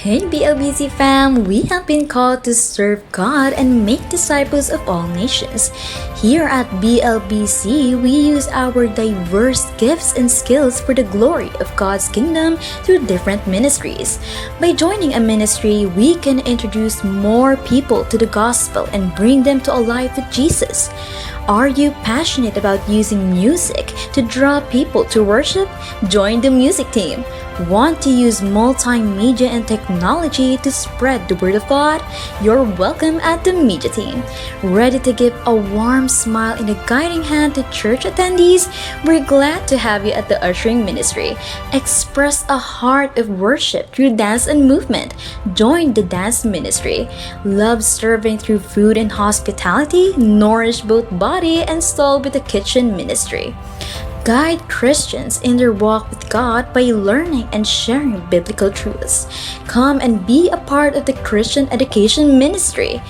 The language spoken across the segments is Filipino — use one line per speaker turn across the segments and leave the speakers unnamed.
Hey BLBC fam, we have been called to serve God and make disciples of all nations. Here at BLBC, we use our diverse gifts and skills for the glory of God's kingdom through different ministries. By joining a ministry, we can introduce more people to the gospel and bring them to a life with Jesus. Are you passionate about using music to draw people to worship? Join the music team. Want to use multimedia and technology to spread the word of God? You're welcome at the media team. Ready to give a warm smile and a guiding hand to church attendees? We're glad to have you at the ushering ministry. Express a heart of worship through dance and movement. Join the dance ministry. Love serving through food and hospitality? Nourish both body and soul with the kitchen ministry. Guide Christians in their walk with God by learning and sharing biblical truths. Come and be a part of the Christian education ministry.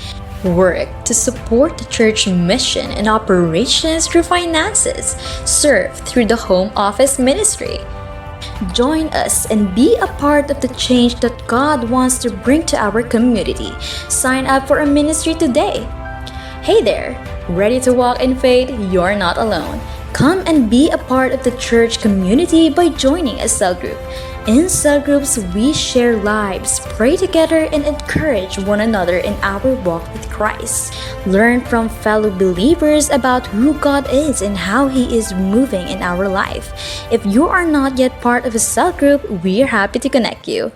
Work to support the church mission and operations through finances. Serve through the home office ministry. Join us and be a part of the change that God wants to bring to our community. Sign up for a ministry today. Hey there! Ready to walk in faith? You're not alone. Come and be a part of the church community by joining a cell group. In cell groups, we share lives, pray together, and encourage one another in our walk with Christ. Learn from fellow believers about who God is and how He is moving in our life. If you are not yet part of a cell group, we are happy to connect you.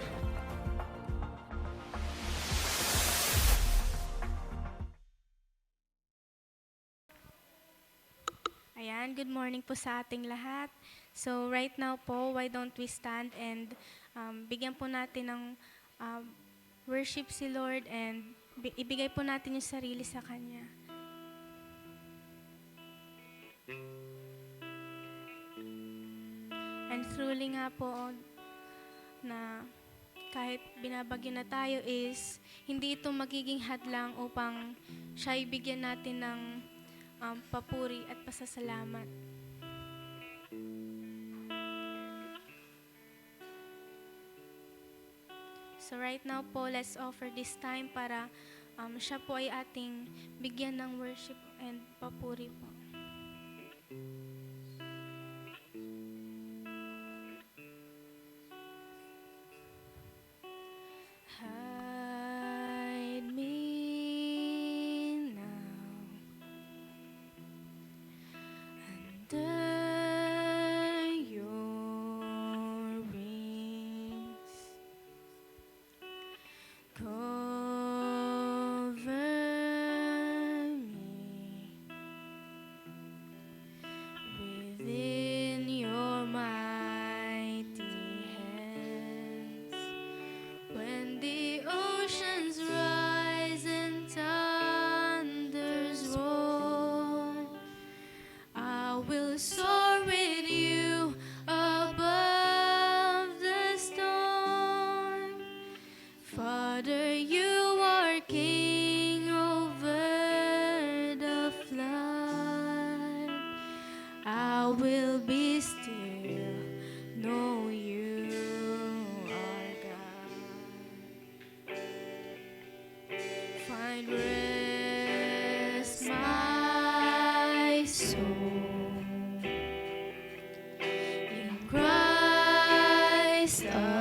Ayan, good morning po sa ating lahat. So right now po, why don't we stand and bigyan po natin ng um, worship si Lord and ibigay po natin yung sarili sa Kanya. And truly nga po na kahit binabagyo na tayo is hindi ito magiging hadlang upang siya ibigyan natin ng papuri at pasasalamat. So right now po, let's offer this time para siya po ay ating bigyan ng worship and papuri po. Hide me now under your wings. Cover me within your mighty hands. When the oceans rise and thunders roar, I will soar with you above the storm. Father, you are king over the flood. I will be still, know you are God. Find rest, my soul, in Christ alone.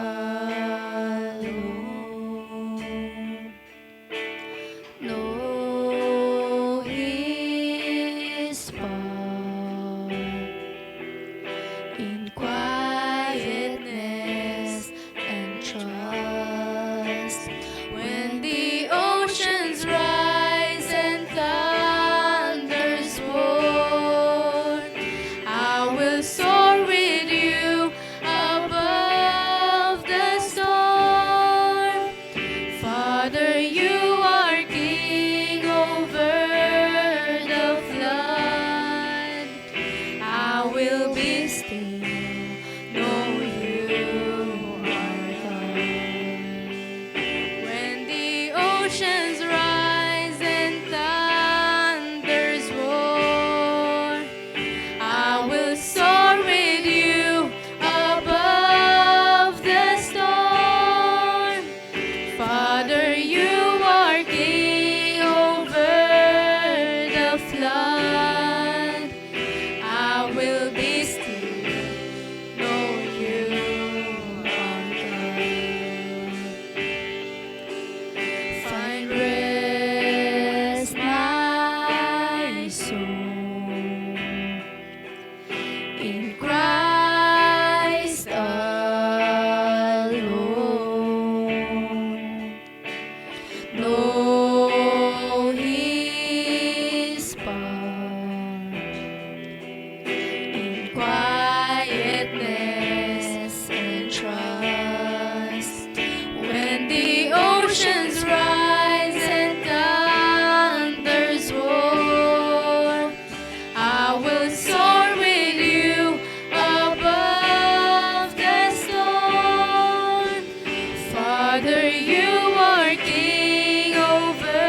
you are king over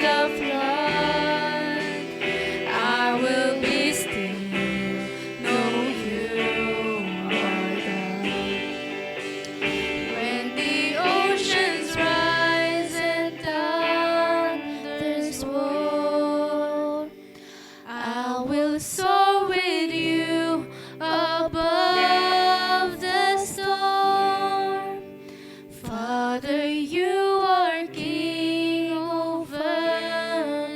the flood. I will be still, know you are God. When the oceans rise and thunders roar, I will soar with you above the storm. Father, you are king over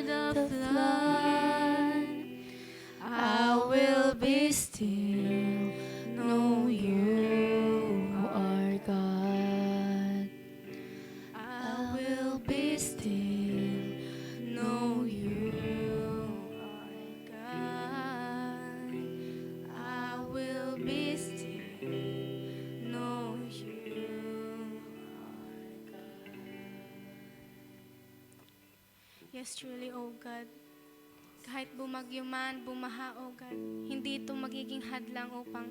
the flood. I will be still, know you are God. I will be still, know you are God. I will be still, know you are God. Yes, truly, O God. Kahit bumagyo man, bumaha, O God, hindi ito magiging hadlang upang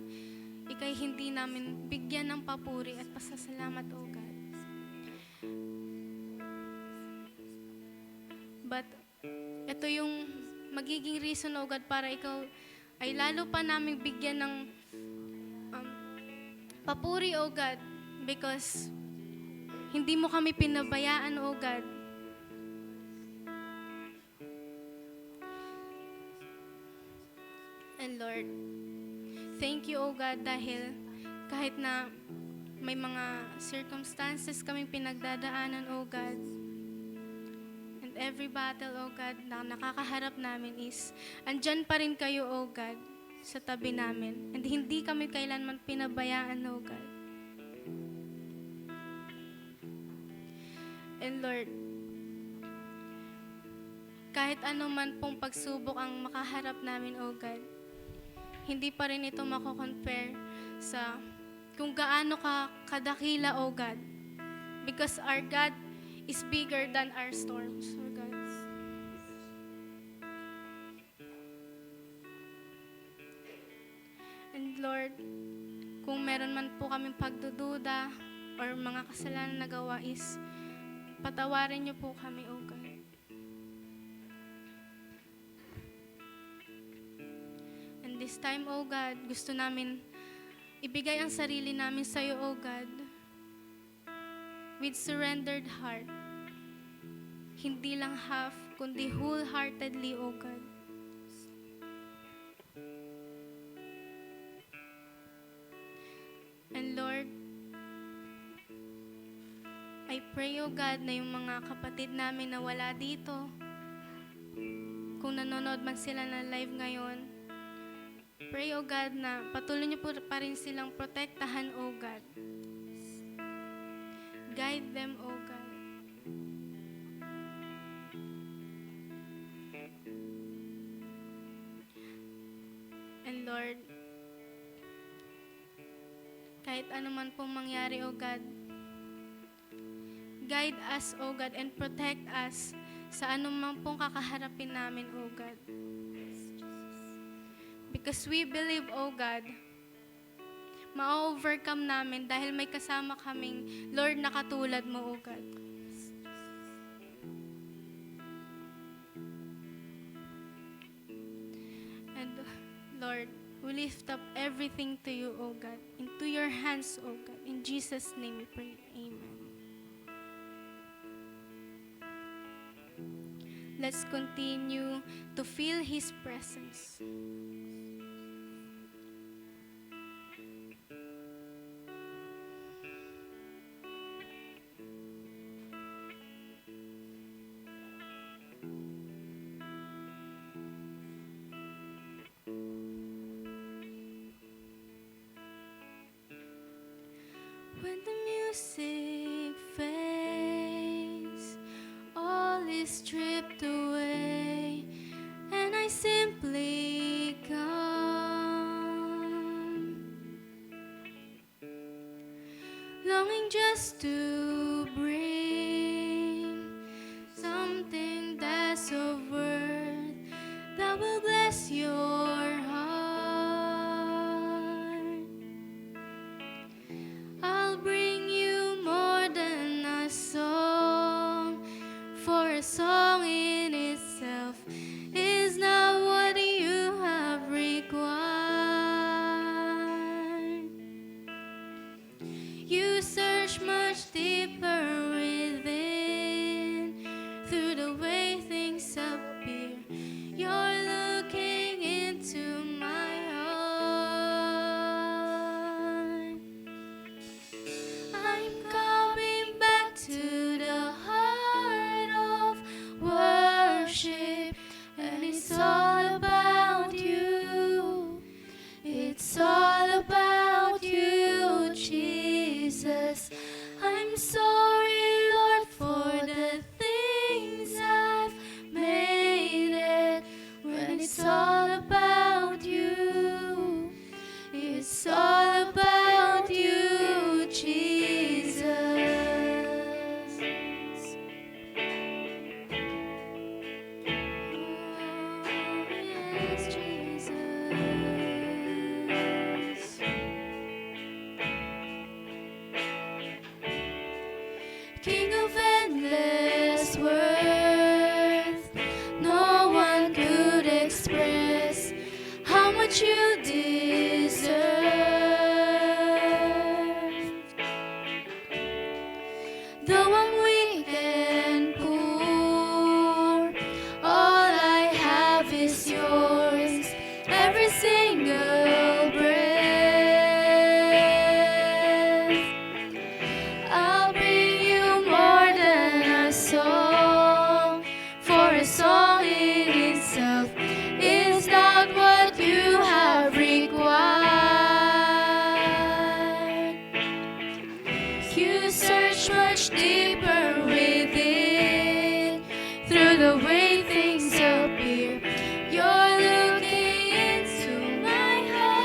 ikay hindi namin bigyan ng papuri at pasasalamat, O God. But ito yung magiging reason, O God, para ikaw ay lalo pa namin bigyan ng papuri, O God, because hindi mo kami pinabayaan, O God. And Lord, thank you, O God, dahil kahit na may mga circumstances kaming pinagdadaanan, O God, and every battle, O God, na nakakaharap namin is, andyan pa rin kayo, O God, sa tabi namin. And hindi kami kailanman pinabayaan, O God. And Lord, kahit ano man pong pagsubok ang makaharap namin, O God, hindi pa rin ito mako-compare sa kung gaano ka kadakila, O God. Because our God is bigger than our storms, O God. And Lord, kung meron man po kaming pagdududa or mga kasalanan na gawa is, patawarin niyo po kami, O God. And this time, O God, gusto namin ibigay ang sarili namin sa iyo, O God, with surrendered heart. Hindi lang half, kundi wholeheartedly, O God. And Lord, I pray, O God, na yung mga kapatid namin na wala dito, kung nanonood man sila na live ngayon, pray, O God, na patuloy niyo po pa rin silang protektahan, O God. Guide them, O God. And Lord, kahit ano man pong mangyari, O God, guide us, O God, and protect us sa anumang pong kakaharapin namin, O God. Because we believe, O God, ma-overcome namin dahil may kasama kaming Lord na katulad mo, O God. And Lord, we lift up everything to you, O God, into your hands, O God. In Jesus' name we pray. Amen. Let's continue to feel His presence. When the music fades, all is stripped away, and I simply come, longing just to bring something that's of worth that will bless your heart. I'll bring you a song in itself is not what you have required. You search much deeper within through the way things appear. You're looking into my heart. I'm coming back to the heart of worship, and it's all about you. It's all about you, Jesus. I'm sorry, Lord, for the things I've made it. When it's all about you, it's all about you, Jesus. Oh, yes, Jesus. King of endless worth, no one could express how much you deserve. Though I'm weak and poor, all I have is yours, every single breath. I'll bring you more than a song, for a song in itself is not what you have required. You search much deeper within through the way things appear. You're looking into my heart.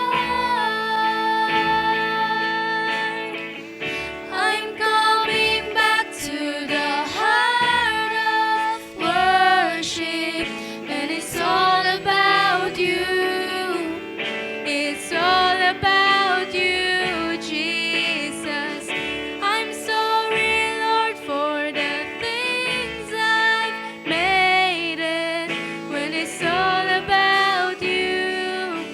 I'm coming back to the heart of worship, and it's all about you. It's all about you, Jesus. I'm sorry, Lord, for the things I've made it. When it's all about you,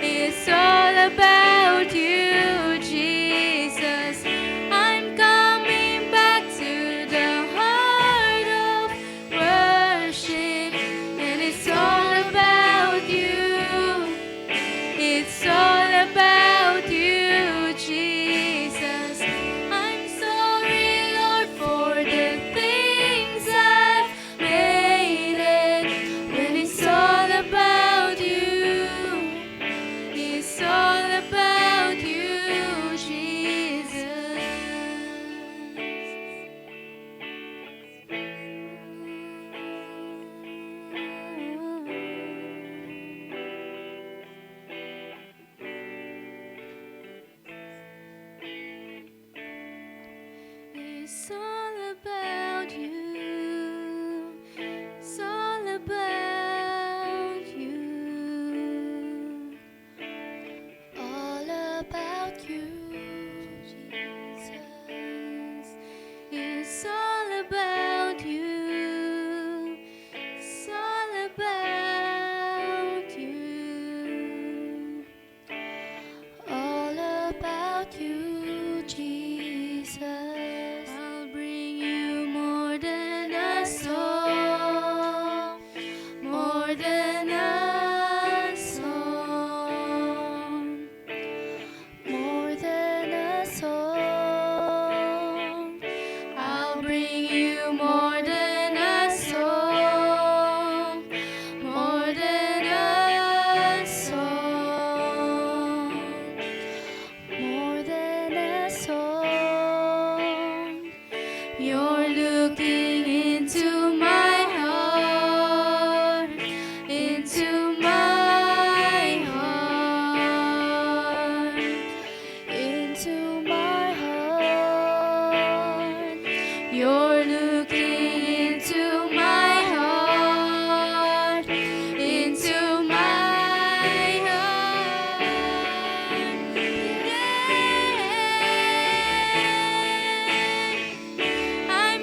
it's all about you, Jesus. I'm coming back to the heart of worship, and it's all about you. It's all about you, Jesus. I'm sorry, Lord, for the things I've made it. When it's all about you, it's all about you, Jesus. It's all about you. It's all about you. All about you, Jesus. It's all about you. It's all about you. All about you, Jesus. I'll bring you more than a song, more than a song, more than a song. I'll bring you more than a song, more than a song, more than a song. You're looking into my heart, into my heart, into my heart. You're looking into my heart, into my heart. Yeah. I'm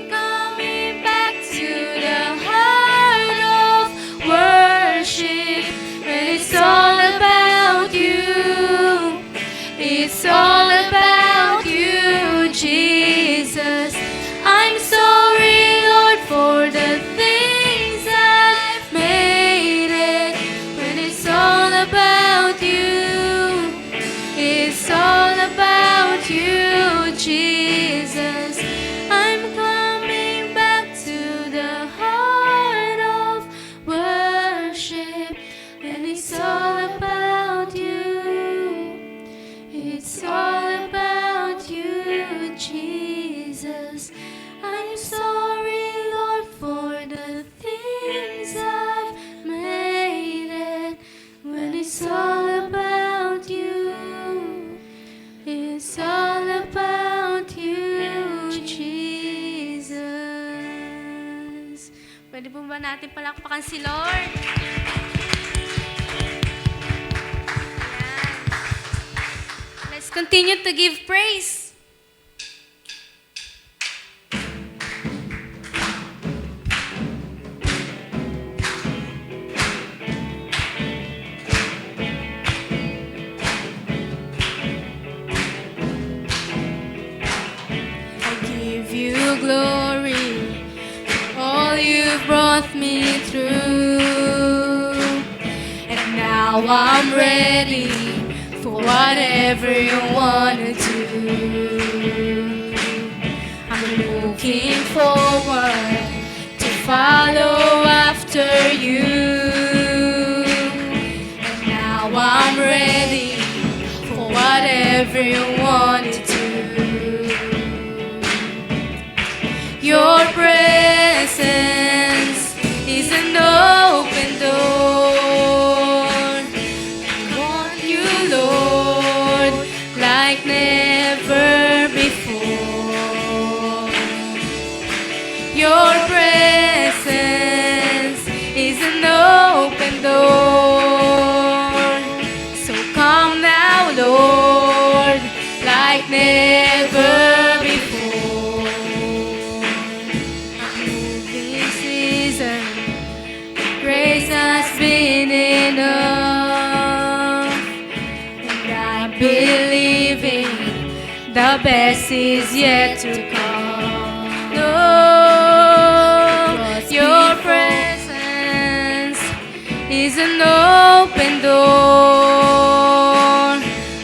I'm sorry, Lord, for the things I've made it. When it's all about you, it's all about you, Jesus. Pwede po ba natin palakpakan si Lord? Ayan. Let's continue to give praise. I give you glory for all you've brought me through. And now I'm ready for whatever you want to do. I'm looking forward to follow after you. And now I'm ready for whatever you want to do. Your presence is an open door. I want you, Lord, like never before. Your presence is an open door. So come now, Lord, like never before. This season, grace has been enough, and I'm believing the best is yet to come. Lord, your presence is an open door.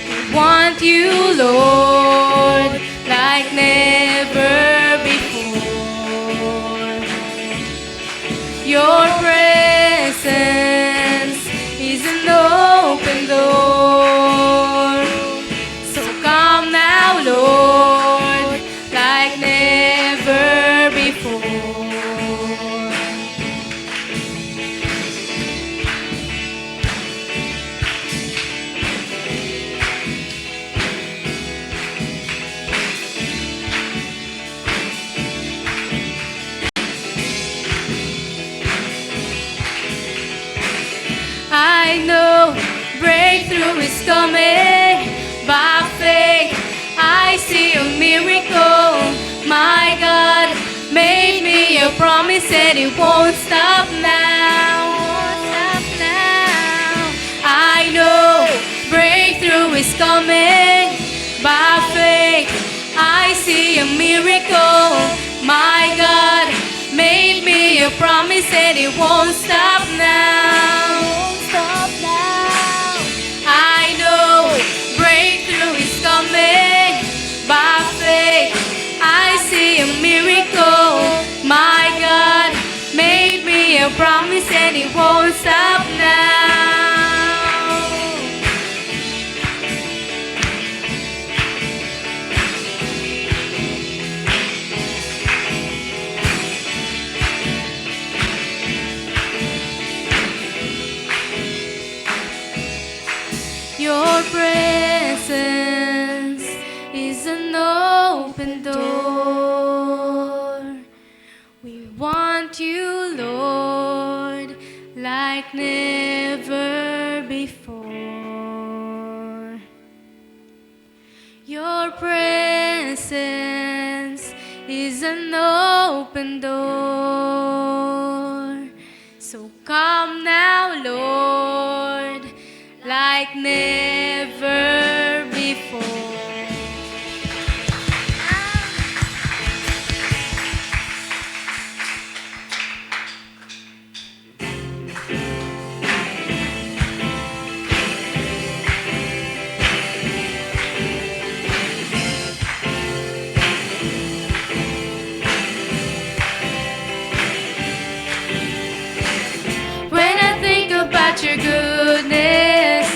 We want you, Lord, like never before. Your presence is an open door. So come now, Lord, like never before. I know breakthrough is coming. By faith, I see a miracle. My God made me a promise that it won't stop now. Won't stop now. I know breakthrough is coming. By faith, I see a miracle. My God made me a promise that it won't stop now. Won't stop now. I know breakthrough is coming. By faith, I see a miracle. My God made me a promise that it won't stop now. Your presence is an open door. We want you, Lord, like never before. Your presence is an open door. So come now, Lord, like never before. When I think about your goodness,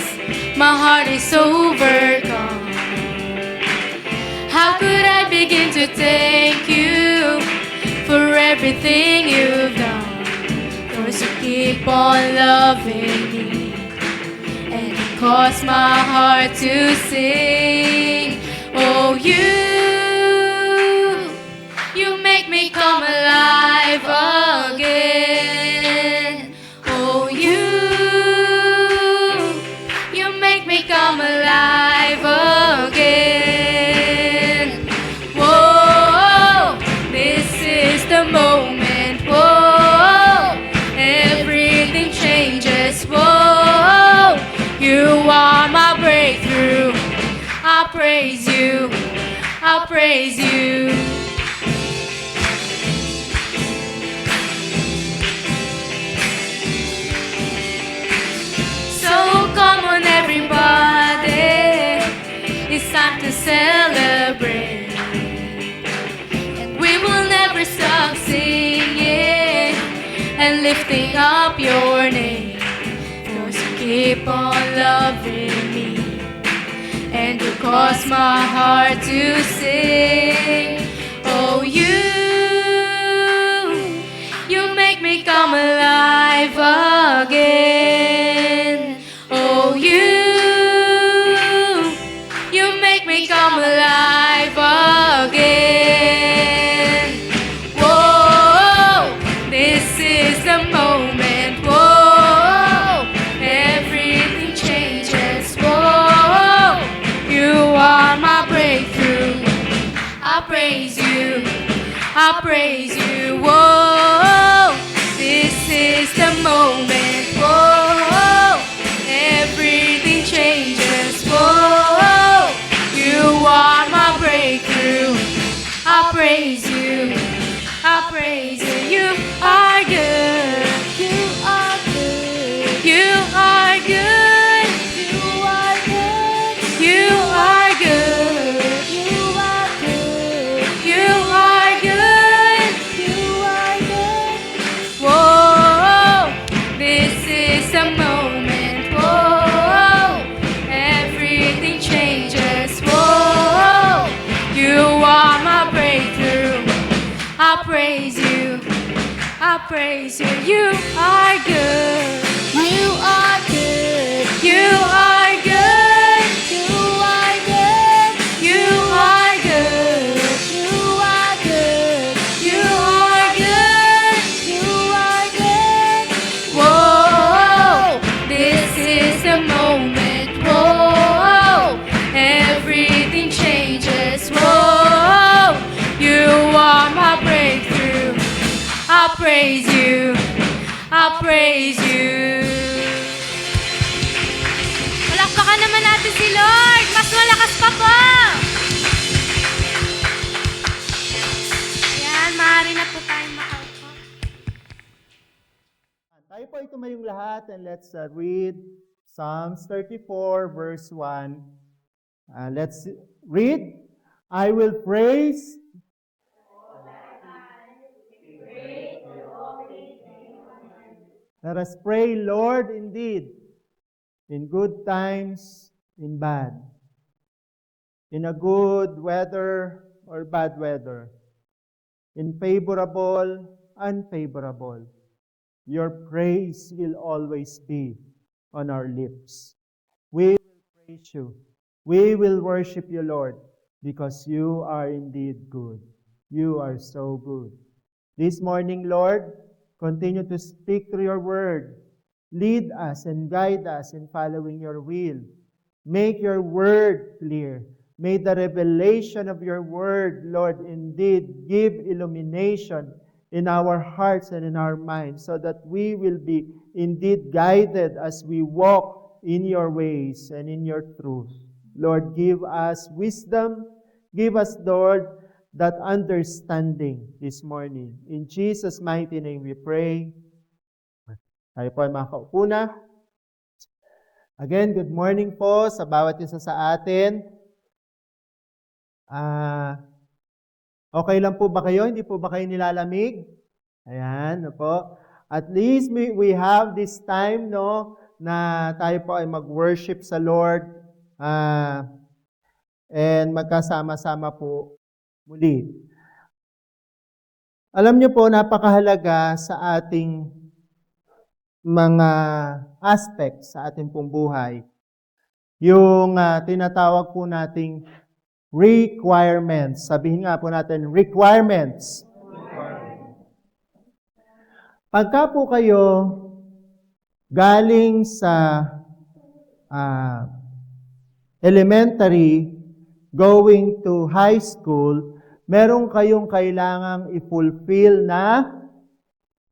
my heart is overjoyed. everything you've done. Cause you keep on loving me, and it caused my heart to sing. Oh, you make me come alive again. Oh, you make me come alive again. Whoa, this is the moment. Whoa, everything changes. Whoa, you are my breakthrough. I praise you. I praise you. Come on everybody, it's time to celebrate, and we will never stop singing and lifting up your name. Cause you keep on loving me, and you cause my heart to sing. Oh, you make me come alive again. Oh, you make me come alive again. Whoa, this is the moment. Whoa, everything changes. Whoa, you are my breakthrough. I praise you. I praise you. Whoa, this is the moment. Whoa, everything changes. Whoa, you are my breakthrough. I praise you. I praise you. You are good. You are good. You are good. You are good. You are good. You are good. You are good. You are good. Whoa, this is the moment. Whoa, everything changes. Whoa, you are my breakthrough. I praise you. I praise you. You are good. You are good. You are good. You are good. You are good. You are good. You are good. You are good. Whoa, this is the moment. Whoa, everything changes. Whoa, you are my breakthrough. I praise you. I praise you. Palakpakan naman natin si Lord. Mas malakas pa po. Ayan, maaari na po tayong makaupo.
Tayo po ay tumayong lahat and let's read Psalms 34 verse 1. Let's read. I will praise. Let us pray, Lord, indeed, in good times, in bad, in a good weather or bad weather, in favorable, unfavorable. Your praise will always be on our lips. We will praise you. We will worship you, Lord, because you are indeed good. You are so good. This morning, Lord, continue to speak through your word. Lead us and guide us in following your will. Make your word clear. May the revelation of your word, Lord, indeed give illumination in our hearts and in our minds so that we will be indeed guided as we walk in your ways and in your truth. Lord, give us wisdom. Give us, Lord, that understanding this morning. In Jesus' mighty name we pray. Tayo po ay makaupo na. Again, good morning po sa bawat isa sa atin. Okay lang po ba kayo? Hindi po ba kayo nilalamig? Ayan, po. At least we have this time, no, na tayo po ay mag-worship sa Lord and magkasama-sama po muli. Alam niyo po, napakahalaga sa ating mga aspects sa ating pong buhay. Yung tinatawag po nating requirements. Sabihin nga po natin, requirements. Pagka po kayo galing sa elementary, going to high school, meron kayong kailangang i-fulfill na,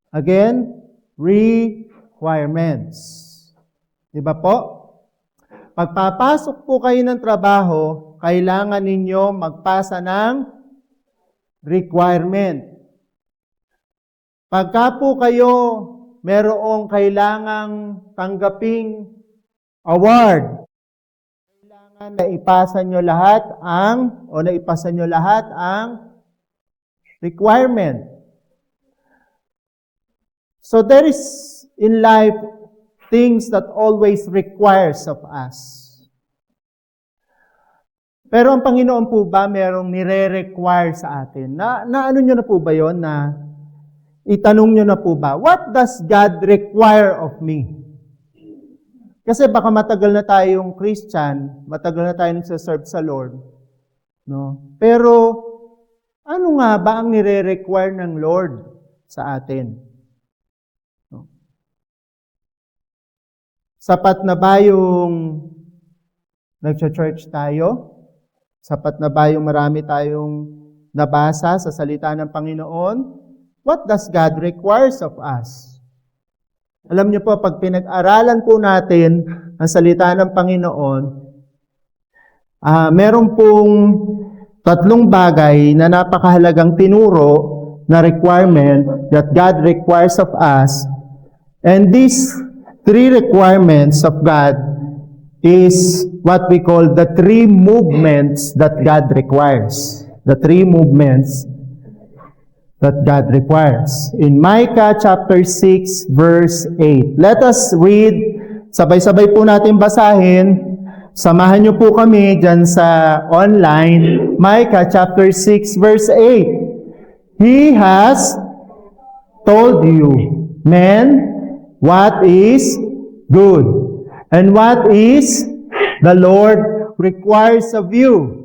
again, requirements. Di ba po? Pagpapasok po kayo ng trabaho, kailangan ninyo magpasa ng requirement. Pagka po kayo merong kailangang tanggaping award, kailangan na ipasa nyo lahat naipasa nyo lahat ang requirement. So there is in life things that always requires of us. Pero ang Panginoon po ba merong nire-require sa atin? Na ano nyo na po ba yon na itanong nyo na po ba, what does God require of me? Kasi baka matagal na tayong Christian, matagal na tayong nagsaserve sa Lord. No? Pero, ano nga ba ang nire-require ng Lord sa atin? No? Sapat na ba yung nag-church tayo? Sapat na ba yung marami tayong nabasa sa salita ng Panginoon? What does God requires of us? Alam niyo po, pag pinag-aralan po natin ang salita ng Panginoon, meron pong tatlong bagay na napakahalagang tinuro na requirement that God requires of us. And these three requirements of God is what we call the three movements that God requires. The three movements that God requires. In Micah chapter 6 verse 8. Let us read, sabay-sabay po natin basahin. Samahan niyo po kami dyan sa online. Micah chapter 6 verse 8. He has told you, men, what is good, and what is the Lord requires of you.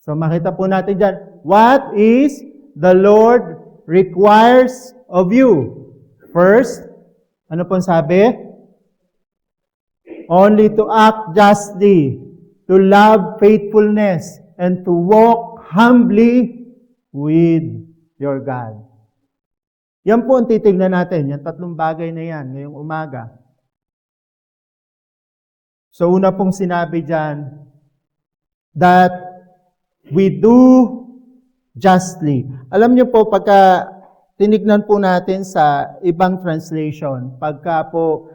So makita po natin dyan, what is the Lord requires of you. First, ano pong sabi? Only to act justly, to love faithfulness, and to walk humbly with your God. Yan po ang titignan natin, yung tatlong bagay na yan ngayong umaga. So una pong sinabi dyan, that we do justly. Alam niyo po, pagka tinignan po natin sa ibang translation, pagka po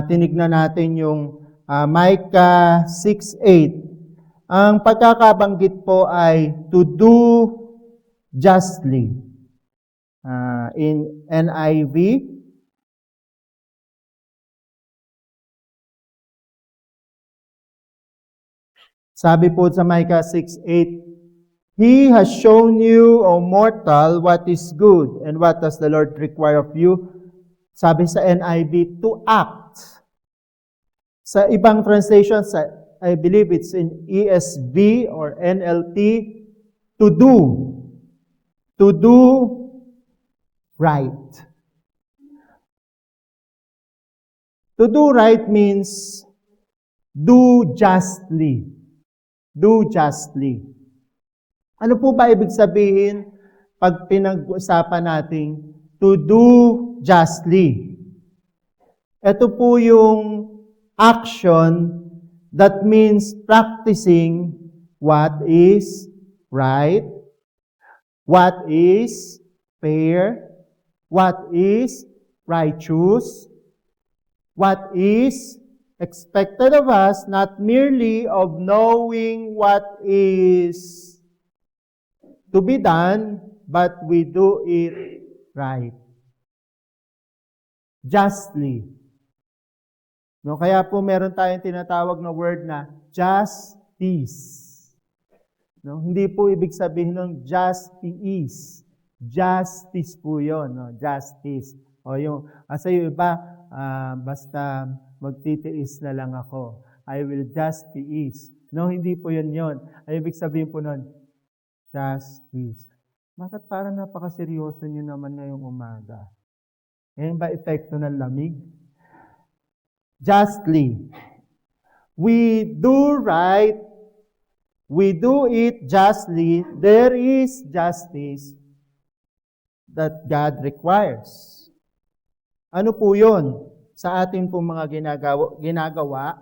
tinignan natin yung Micah 6:8, ang pagkakabanggit po ay to do justly. In NIV, sabi po sa Micah 6:8, He has shown you, O mortal, what is good, and what does the Lord require of you? Sabi sa NIV, to act. Sa ibang translations, I believe it's in ESV or NLT, to do. To do right. To do right means do justly. Do justly. Ano po ba ibig sabihin pag pinag-usapan natin to do justly? Ito po yung action that means practicing what is right, what is fair, what is righteous, what is expected of us, not merely of knowing what is to be done, but we do it right. Justly. No, kaya po meron tayong tinatawag na word na justice. No, hindi po ibig sabihin ng just is. Justice po yun. No? Justice. O yung, sa iyo iba, basta magtitiis na lang ako. I will just tiis. No, hindi po yun yun. Ay, ibig sabihin po nun, justice. Bakit parang napakaseryoso nyo naman ngayong umaga? Yan ba epekto ng lamig? Justly. We do right. We do it justly. There is justice that God requires. Ano po yun? Sa atin pong mga ginagawa,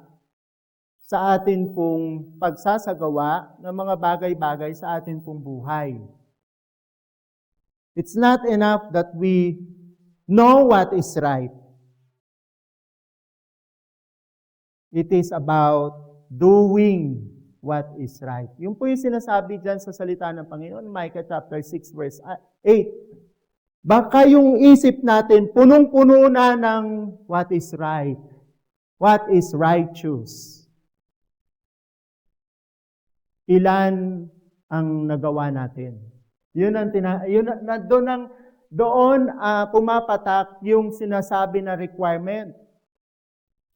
sa atin pong pagsasagawa ng mga bagay-bagay sa atin pong buhay. It's not enough that we know what is right. It is about doing what is right. Yun po yung sinasabi dyan sa salita ng Panginoon, Micah chapter 6 verse 8. Baka yung isip natin, punong-puno na ng what is right, what is righteous. Ilan ang nagawa natin? Doon pumapatak yung sinasabi na requirement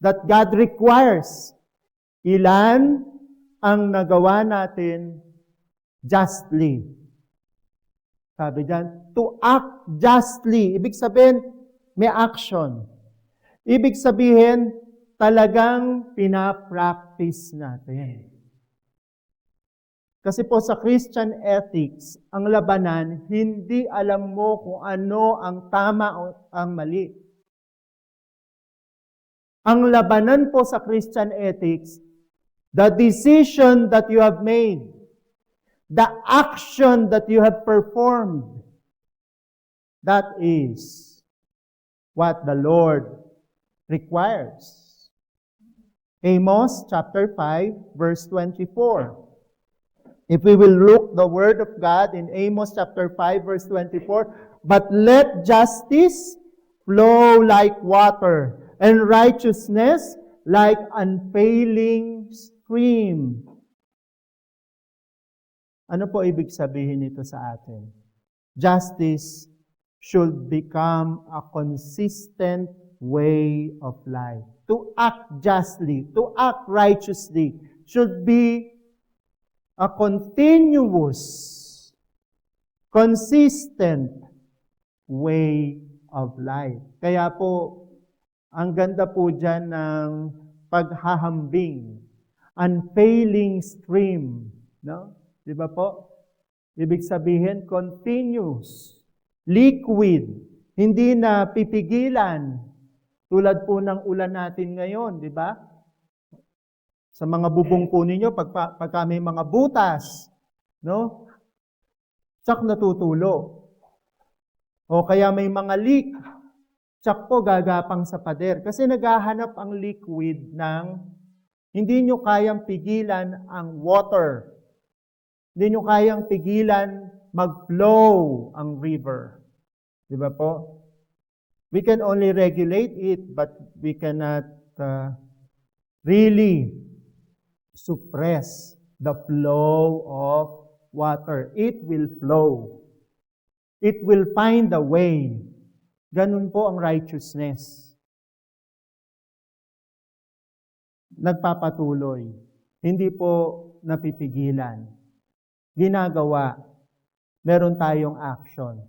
that God requires. Ilan ang nagawa natin justly? Sabi dyan, to act justly. Ibig sabihin, may action. Ibig sabihin, talagang pinapractice natin. Kasi po sa Christian ethics, ang labanan, hindi alam mo kung ano ang tama o ang mali. Ang labanan po sa Christian ethics, the decision that you have made, the action that you have performed, that is what the Lord requires. Amos chapter 5, verse 24. If we will look the word of God in Amos chapter 5, verse 24, but let justice flow like water, and righteousness like unfailing stream. Ano po ibig sabihin nito sa atin? Justice should become a consistent way of life. To act justly, to act righteously, should be a continuous, consistent way of life. Kaya po, ang ganda po dyan ng paghahambing, unfailing stream. No? Di ba po? Ibig sabihin, continuous, liquid, hindi na pipigilan. Tulad po ng ulan natin ngayon, di ba? Sa mga bubong po ninyo, pagka may mga butas, no? Tsak natutulo. O kaya may mga leak, tsak po gagapang sa pader. Kasi naghahanap ang liquid ng hindi nyo kayang pigilan ang water. Hindi nyo kayang pigilan mag-flow ang river. Di ba po? We can only regulate it, but we cannot really suppress the flow of water. It will flow. It will find a way. Ganun po ang righteousness. Nagpapatuloy. Hindi po napipigilan. Ginagawa. Meron tayong action.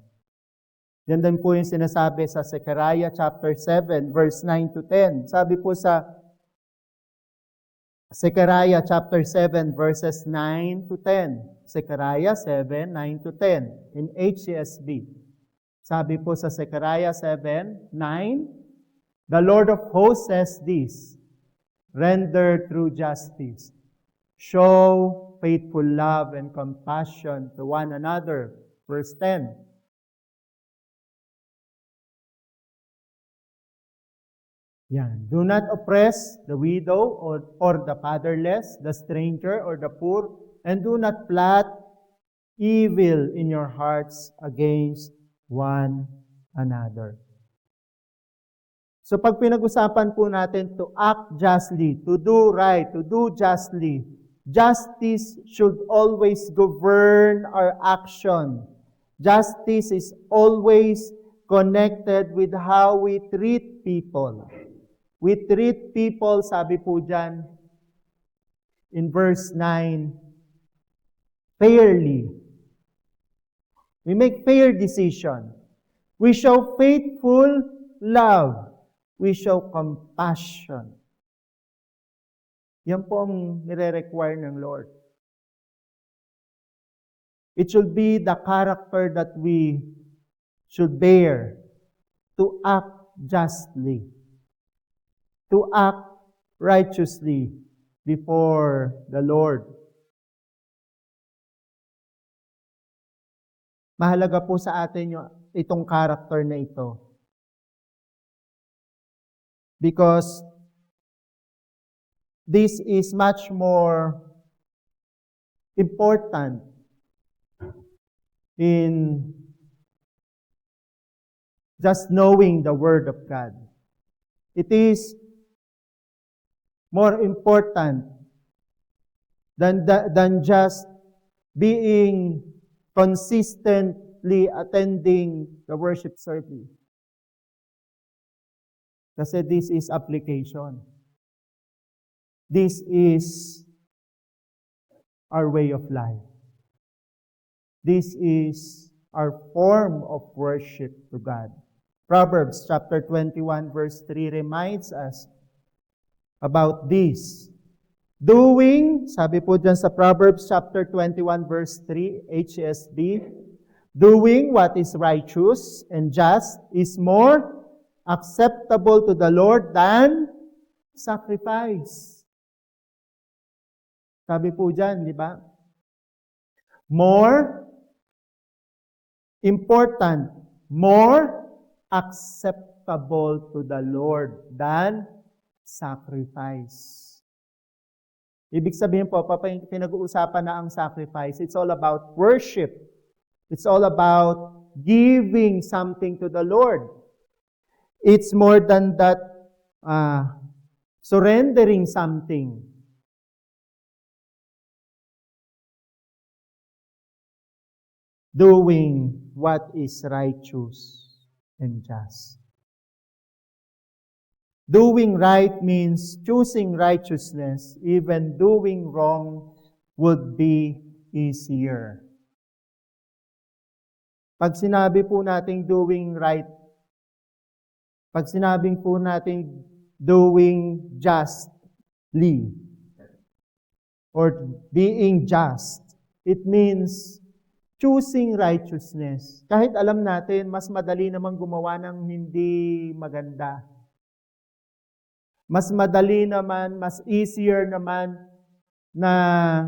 Yan din po yung sinasabi sa Zechariah chapter 7, verse 9 to 10. Sabi po sa Zechariah chapter 7, verses 9 to 10. Zechariah 7, 9 to 10 in HCSB. Sabi po sa Zechariah 7, 9, the Lord of hosts says this, render true justice, show faithful love and compassion to one another. Verse 10, yan. Do not oppress the widow or the fatherless, the stranger or the poor, and do not plot evil in your hearts against one another. So pag pinag-usapan po natin to act justly, to do right, to do justly, justice should always govern our action. Justice is always connected with how we treat people. We treat people, sabi po dyan, in verse 9, fairly. We make fair decision. We show faithful love. We show compassion. Yan po ang nire-require ng Lord. It should be the character that we should bear to act justly, to act righteously before the Lord. Mahalaga po sa atin itong character na ito. Because this is much more important in just knowing the Word of God. It is more important than just being consistently attending the worship service. Kasi this is application. This is our way of life. This is our form of worship to God. Proverbs chapter 21 verse 3 reminds us about this. Doing, sabi po dyan sa Proverbs chapter 21 verse 3, HSB, doing what is righteous and just is more acceptable to the Lord than sacrifice. Sabi po dyan, di ba? More important, more acceptable to the Lord than sacrifice. Ibig sabihin po, pinag-uusapan na ang sacrifice. It's all about worship. It's all about giving something to the Lord. It's more than that surrendering something. Doing what is righteous and just. Doing right means choosing righteousness, even doing wrong would be easier. Pag sinabi po natin doing right, pag sinabing po natin doing justly, or being just, it means choosing righteousness. Kahit alam natin, mas madali namang gumawa ng hindi maganda. Mas madali naman, mas easier naman na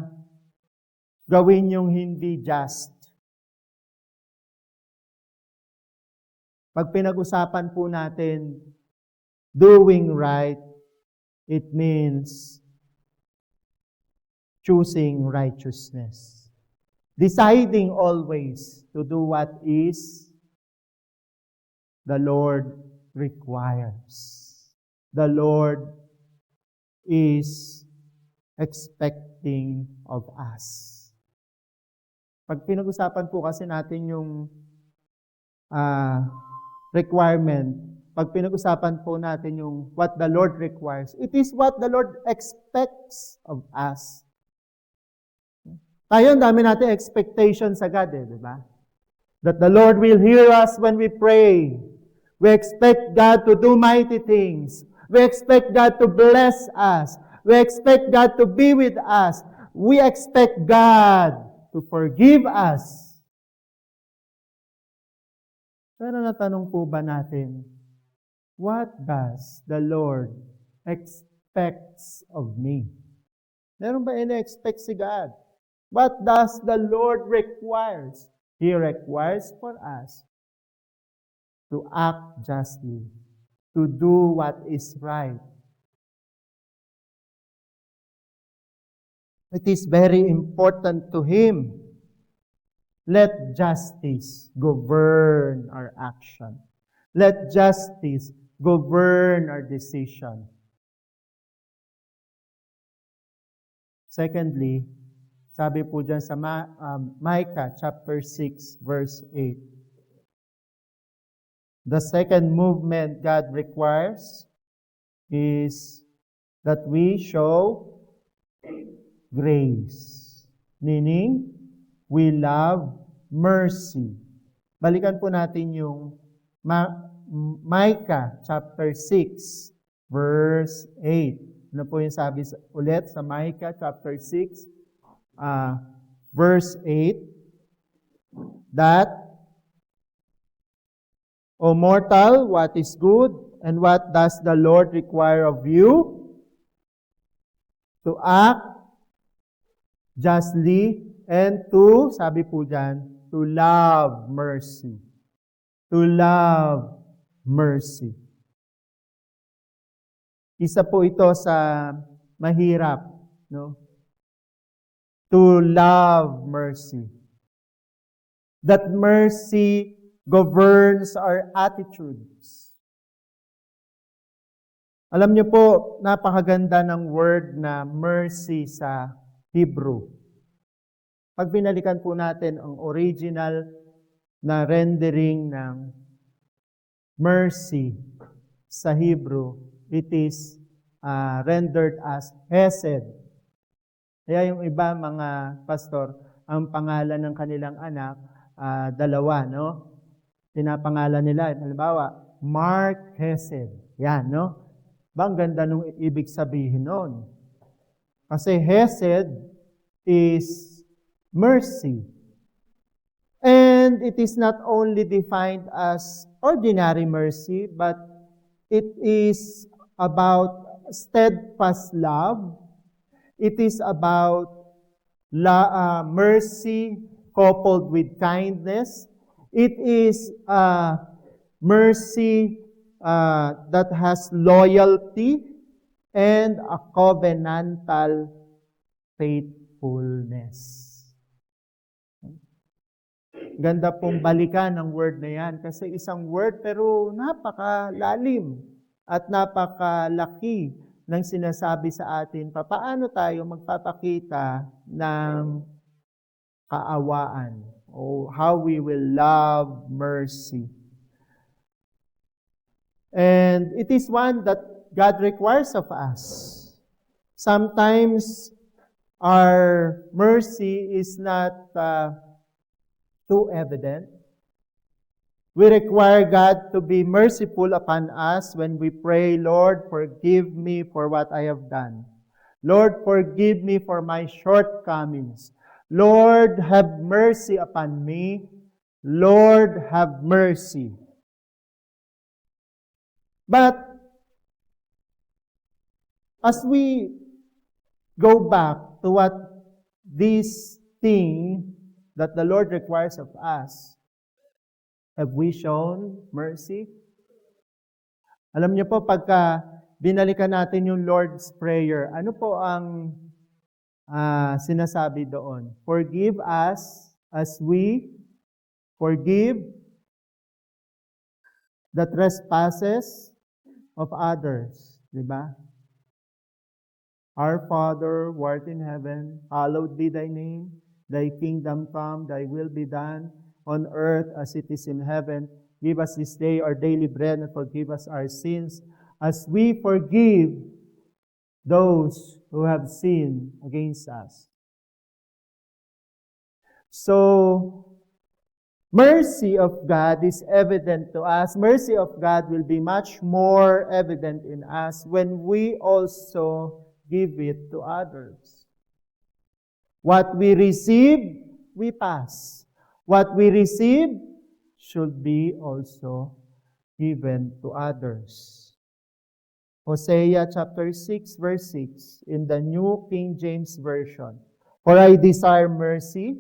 gawin yung hindi just. Pag pinag-usapan po natin, doing right, it means choosing righteousness. Deciding always to do what is the Lord requires. The Lord is expecting of us. Pag pinag-usapan po kasi natin yung requirement, pag pinag-usapan po natin yung what the Lord requires, it is what the Lord expects of us. Tayo, ang dami natin expectation sa God, di ba? That the Lord will hear us when we pray. We expect God to do mighty things. We expect God to bless us. We expect God to be with us. We expect God to forgive us. Pero natanong po ba natin, what does the Lord expects of me? Meron ba ina-expect si God? What does the Lord requires? He requires for us to act justly, to do what is right. It is very important to Him. Let justice govern our action. Let justice govern our decision. Secondly, Sabi po dyan sa Micah chapter 6, verse 8. The second movement God requires is that we show grace. Meaning, we love mercy. Balikan po natin yung Micah chapter 6, verse 8. Ano po yung sabi ulit sa Micah chapter 6, verse 8? That, O mortal, what is good, and what does the Lord require of you? To act justly and to, sabi po dyan, to love mercy. To love mercy. Isa po ito sa mahirap, no? To love mercy. That mercy governs our attitudes. Alam niyo po, napakaganda ng word na mercy sa Hebrew. Pag binalikan po natin ang original na rendering ng mercy sa Hebrew, it is rendered as hesed. Kaya yung iba mga pastor, ang pangalan ng kanilang anak, dalawa, no? Pinapangalan nila, halimbawa, Mark Hesed. Yan, no? Ang ganda nung ibig sabihin nun. Kasi Hesed is mercy. And it is not only defined as ordinary mercy, but it is about steadfast love. It is about mercy coupled with kindness. It is mercy that has loyalty and a covenantal faithfulness. Ganda pong balikan ng word na yan kasi isang word pero napakalalim at napakalaki ng sinasabi sa atin paano tayo magpapakita ng kaawaan o how we will love mercy. And it is one that God requires of us. Sometimes our mercy is not too evident. We require God to be merciful upon us when we pray, Lord, forgive me for what I have done. Lord, forgive me for my shortcomings. Lord, have mercy upon me. Lord, have mercy. But as we go back to what this thing that the Lord requires of us, have we shown mercy? Alam niyo po, pagka binalikan natin yung Lord's Prayer, ano po ang sinasabi doon? Forgive us as we forgive the trespasses of others. Diba? Our Father, who art in heaven, hallowed be thy name. Thy kingdom come, thy will be done on earth as it is in heaven. Give us this day our daily bread and forgive us our sins as we forgive those who have sinned against us. So, mercy of God is evident to us. Mercy of God will be much more evident in us when we also give it to others. What we receive, we pass. What we receive should be also given to others. Hosea chapter 6, verse 6, in the New King James Version. For I desire mercy,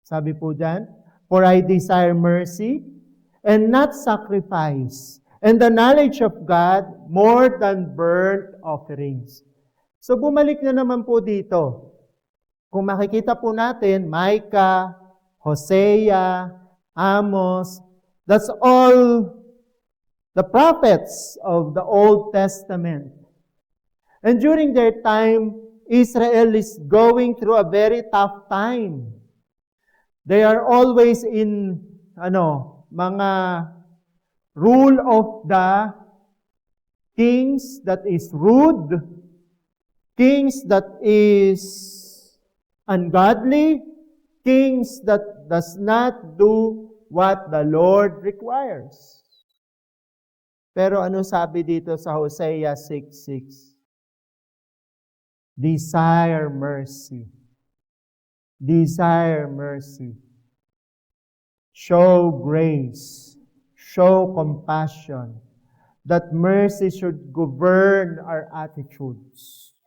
sabi po dyan, for I desire mercy and not sacrifice, and the knowledge of God more than burnt offerings. So bumalik na naman po dito. Kung makikita po natin, Micah, Hosea, Amos, that's all the prophets of the Old Testament. And during their time, Israel is going through a very tough time. They are always in mga rule of the kings that is rude, kings that is ungodly, kings that does not do what the Lord requires. Pero ano sabi dito sa Hosea 6:6? Desire mercy. Desire mercy. Show grace. Show compassion. That mercy should govern our attitudes.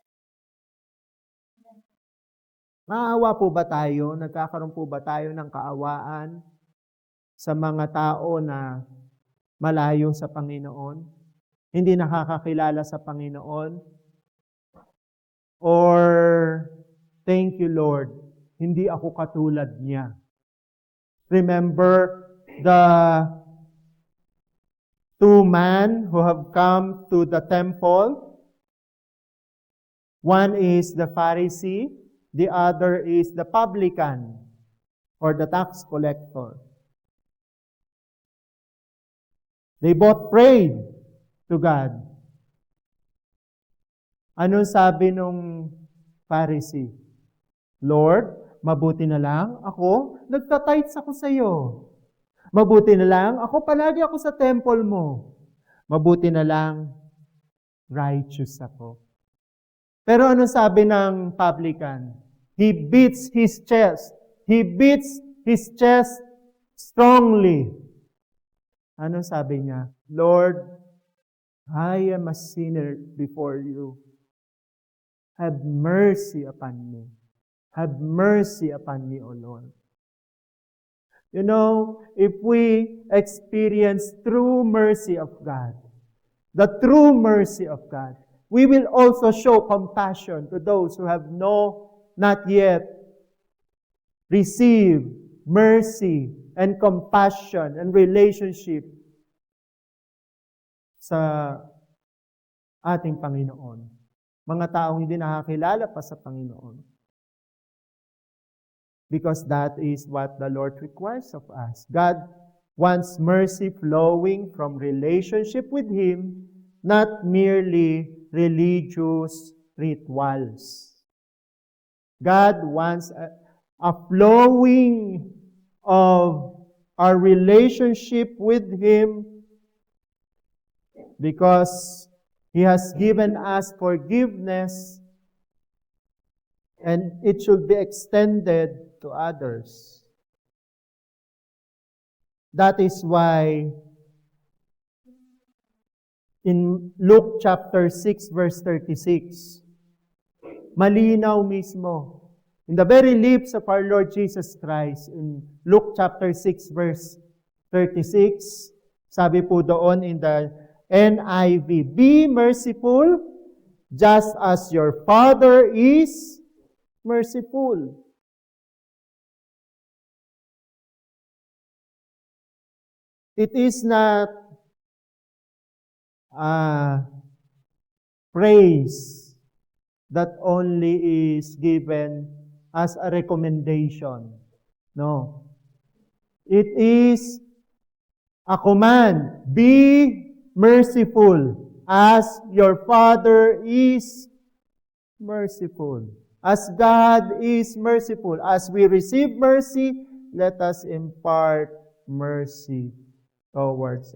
Naawa po ba tayo? Nagkakaroon po ba tayo ng kaawaan sa mga tao na malayo sa Panginoon? Hindi nakakakilala sa Panginoon? Or, thank you Lord, hindi ako katulad niya. Remember the two men who have come to the temple? One is the Pharisee, the other is the publican or the tax collector. They both prayed to God. Ano sabi nung Pharisee? Lord, mabuti na lang ako, nagtatites ako sa iyo. Mabuti na lang ako, palagi ako sa temple mo. Mabuti na lang, righteous ako. Pero ano sabi ng publican? He beats his chest. He beats his chest strongly. Ano sabi niya? Lord, I am a sinner before you. Have mercy upon me. Have mercy upon me, O Lord. You know, if we experience true mercy of God, the true mercy of God, we will also show compassion to those who have not yet received mercy and compassion and relationship sa ating Panginoon. Mga taong hindi nakakilala pa sa Panginoon. Because that is what the Lord requires of us. God wants mercy flowing from relationship with Him, not merely religious rituals. God wants a flowing of our relationship with Him because He has given us forgiveness and it should be extended to others. That is why in Luke chapter 6 verse 36, malinaw mismo, in the very lips of our Lord Jesus Christ, in Luke chapter 6 verse 36, sabi po doon in the NIV, be merciful just as your Father is merciful. It is not praise that only is given as a recommendation. No. It is a command. Be merciful as your Father is merciful. As God is merciful. As we receive mercy, let us impart mercy towards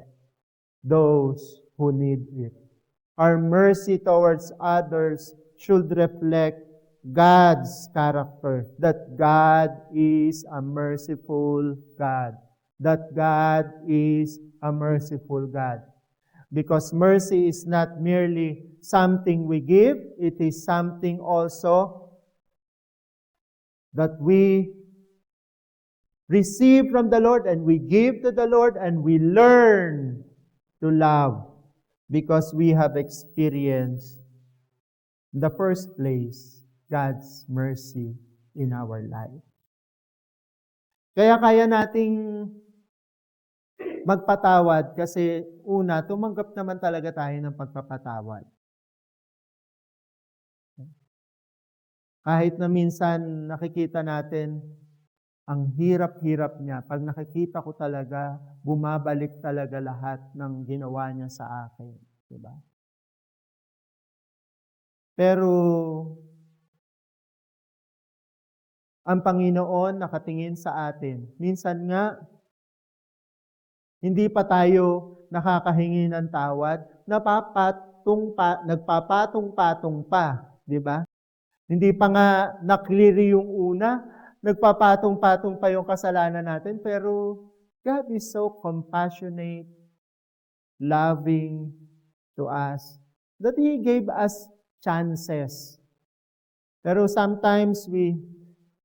those who need it. Our mercy towards others should reflect God's character, that God is a merciful God, that God is a merciful God. Because mercy is not merely something we give, it is something also that we receive from the Lord and we give to the Lord and we learn to love because we have experienced in the first place God's mercy in our life. Kaya nating magpatawad kasi una, tumanggap naman talaga tayo ng pagpapatawad. Kahit na minsan nakikita natin ang hirap-hirap niya, pag nakikita ko talaga, bumabalik talaga lahat ng ginawa niya sa akin. Diba? Pero ang Panginoon nakatingin sa atin. Minsan nga, hindi pa tayo nakakahingi ng tawad, nagpapatong-patong pa, di ba? Hindi pa nga na-clear yung una, nagpapatong-patong pa yung kasalanan natin, pero God is so compassionate, loving to us, that He gave us chances. Pero sometimes we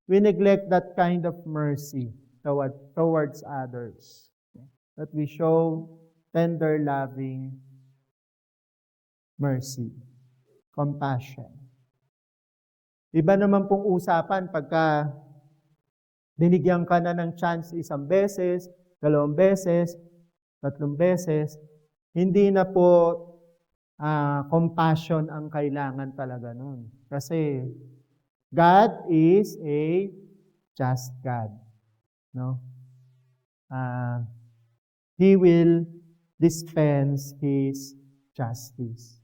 neglect that kind of mercy towards others. That we show tender, loving mercy, compassion. Iba naman pong usapan pagka binigyan ka na ng chance isang beses, 2 beses, 3 beses, hindi na po compassion ang kailangan talaga nun. Kasi God is a just God. No? He will dispense His justice.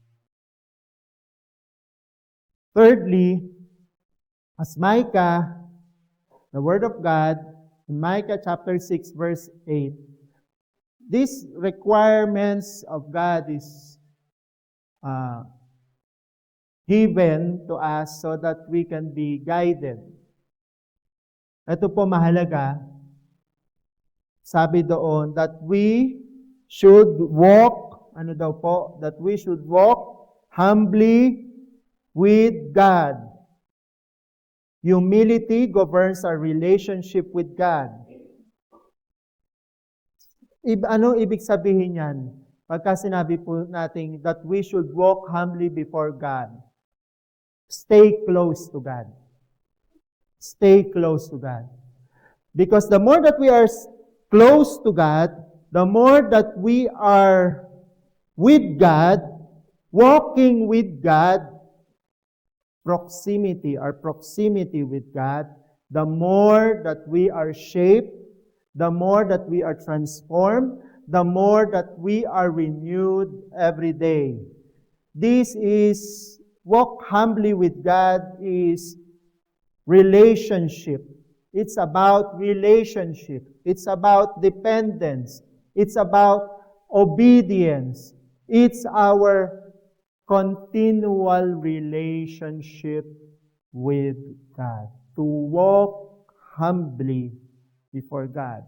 Thirdly, as Micah, the Word of God, in Micah chapter 6, verse 8, these requirements of God is given to us so that we can be guided. Ito po mahalaga. Sabi doon that we should walk, that we should walk humbly with God. Humility governs our relationship with God. Ano ibig sabihin yan? Pagka sinabi po natin that we should walk humbly before God. Stay close to God. Stay close to God. Because the more that we are close to God, the more that we are with God, walking with God, proximity with God, the more that we are shaped, the more that we are transformed, the more that we are renewed every day. This is, walk humbly with God is relationship. It's about relationship. It's about dependence. It's about obedience. It's our continual relationship with God. To walk humbly before God.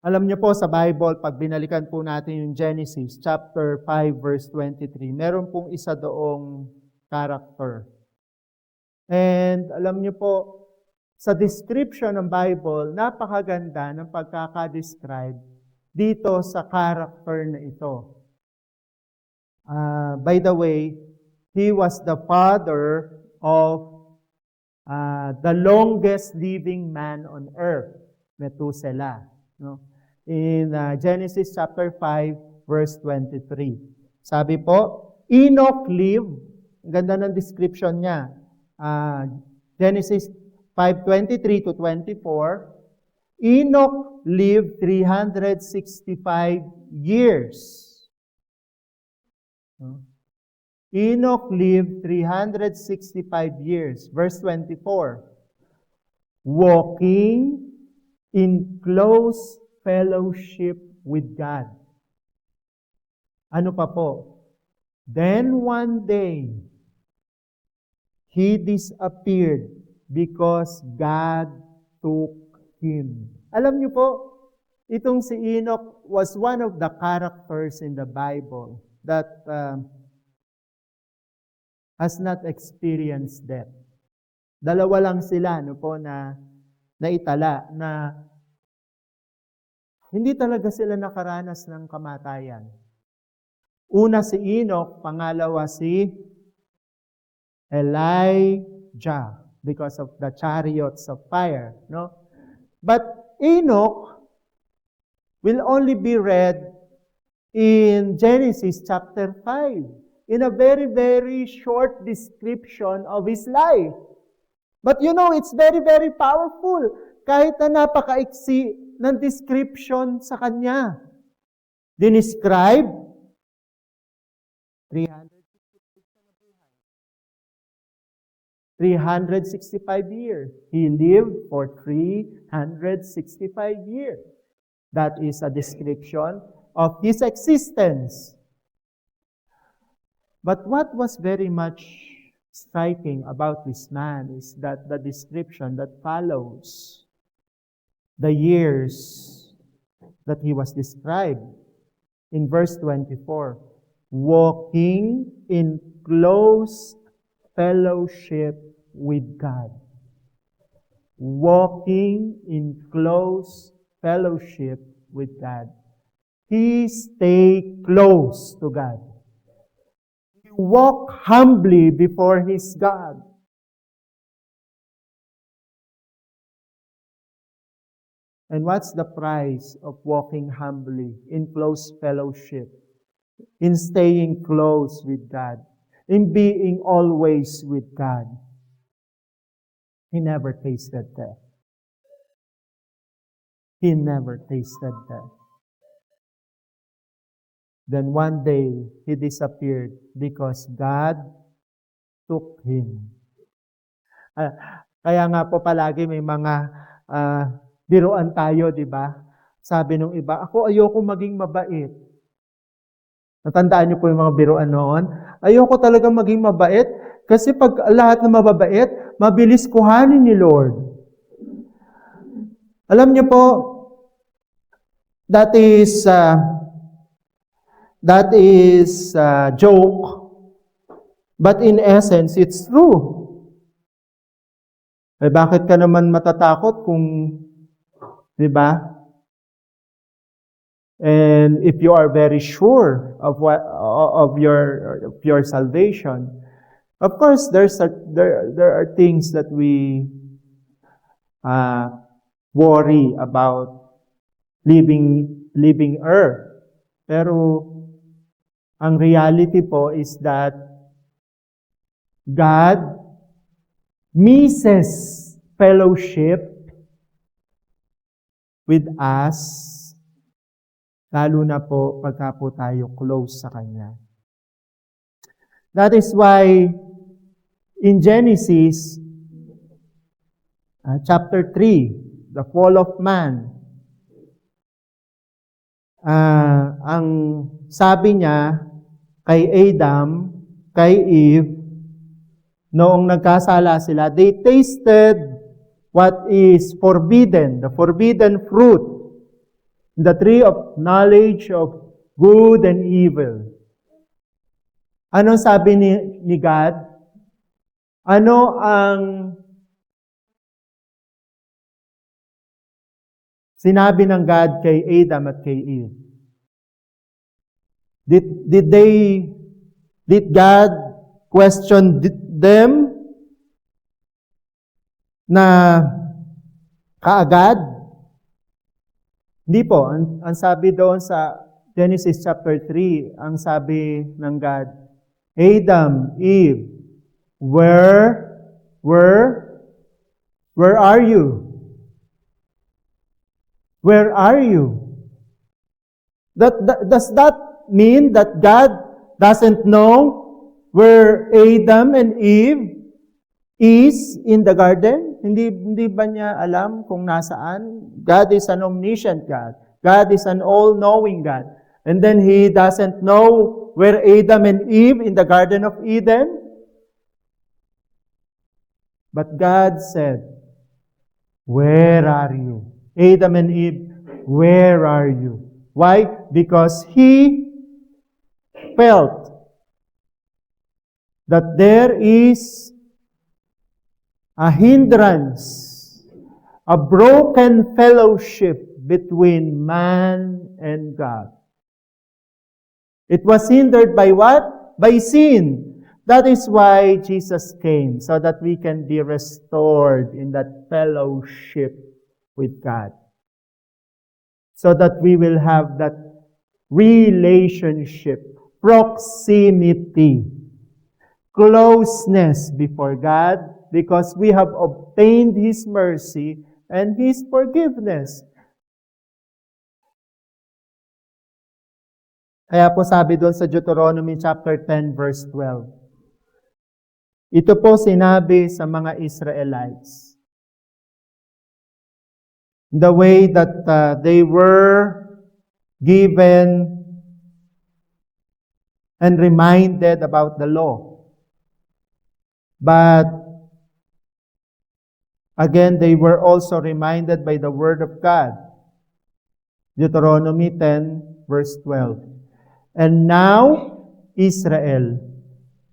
Alam niyo po sa Bible, pag binalikan po natin yung Genesis chapter 5 verse 23, meron pong isa doong character. And alam niyo po, sa description ng Bible, napakaganda ng pagkaka-describe dito sa character na ito. By the way, he was the father of the longest living man on earth, Methuselah. No? In Genesis chapter 5, verse 23. Sabi po, Enoch lived, ang ganda ng description niya, Genesis 5:23 to 24, Enoch lived 365 years. Enoch lived 365 years. Verse 24, walking in close fellowship with God. Ano pa po? Then one day, he disappeared because God took him. Alam niyo po, itong si Enoch was one of the characters in the Bible that has not experienced death. Dalawa lang sila na itala na hindi talaga sila nakaranas ng kamatayan. Una si Enoch, pangalawa si Elijah because of the chariots of fire, no? But Enoch will only be read in Genesis chapter 5. in a very, very short description of his life. But you know, it's very, very powerful. Kahit na napakaiksi ng description sa kanya. Dinescribe 365 years. He lived for 365 years. That is a description of his existence. But what was very much striking about this man is that the description that follows the years that he was described in verse 24, walking in close fellowship with God. Walking in close fellowship with God. He stayed close to God. He walked humbly before his God. And what's the price of walking humbly in close fellowship? In staying close with God. In being always with God. He never tasted death. He never tasted death. Then one day, he disappeared because God took him. Kaya nga po palagi may mga biruan tayo, di ba? Sabi nung iba, ako ayoko maging mabait. Natandaan niyo po yung mga biruan noon? Ayoko talaga maging mabait kasi pag lahat na mababait, mabilis kuhanin ni Lord. Alam niyo po, that is a joke, but in essence, it's true. Eh, bakit ka naman matatakot kung, di ba? And if you are very sure of your salvation, of course, there are things that we worry about leaving earth. Pero ang reality po is that God misses fellowship with us, lalo na po pagka po tayo close sa Kanya. That is why in Genesis chapter 3, the fall of man, ang sabi niya kay Adam, kay Eve, noong nagkasala sila, they tasted what is forbidden, the forbidden fruit, the tree of knowledge of good and evil. Anong sabi ni God? Ano ang sinabi ng God kay Adam at kay Eve? Did God question them na kaagad? Hindi po. Ang sabi doon sa Genesis chapter 3, ang sabi ng God, Adam, Eve, where are you? Where are you? Does that mean that God doesn't know where Adam and Eve is in the garden? Hindi ba niya alam kung nasaan? God is an omniscient God. God is an all-knowing God. And then He doesn't know where Adam and Eve in the Garden of Eden? But God said, where are you? Adam and Eve, where are you? Why? Because He felt that there is a hindrance, a broken fellowship between man and God. It was hindered by what? By sin. That is why Jesus came, so that we can be restored in that fellowship with God. So that we will have that relationship, proximity, closeness before God, because we have obtained His mercy and His forgiveness. Kaya po sabi doon sa Deuteronomy chapter 10 verse 12, ito po sinabi sa mga Israelites. The way that they were given and reminded about the law. But again, they were also reminded by the Word of God. Deuteronomy 10 verse 12. And now, Israel,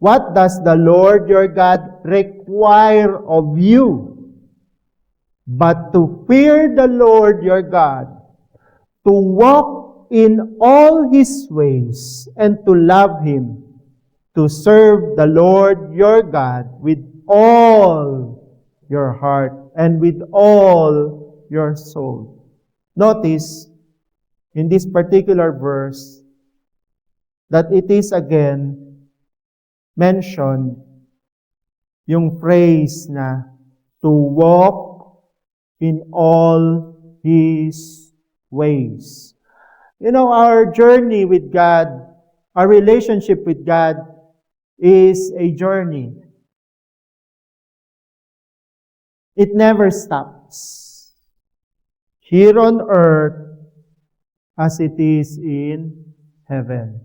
what does the Lord your God require of you? But to fear the Lord your God, to walk in all His ways, and to love Him, to serve the Lord your God with all your heart and with all your soul. Notice, in this particular verse, that it is again mentioned yung phrase na to walk in all His ways. You know, our journey with God, our relationship with God is a journey. It never stops. Here on earth as it is in heaven.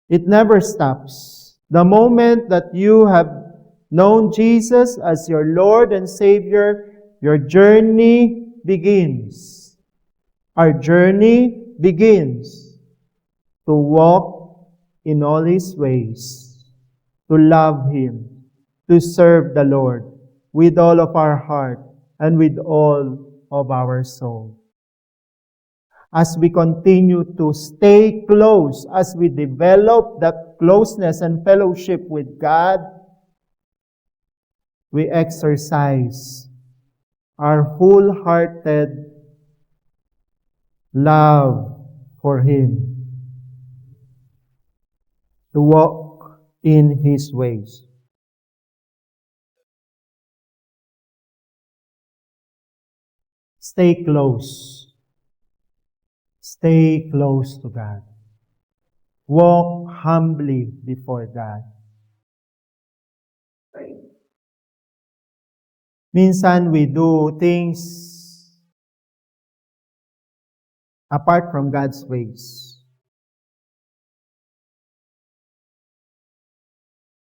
It never stops. The moment that you have known Jesus as your Lord and Savior, your journey begins. Our journey begins to walk in all His ways, to love Him, to serve the Lord with all of our heart and with all of our soul. As we continue to stay close, as we develop that closeness and fellowship with God, we exercise our wholehearted love for Him, to walk in His ways. Stay close. Stay close to God. Walk humbly before God. Minsan we do things apart from God's ways.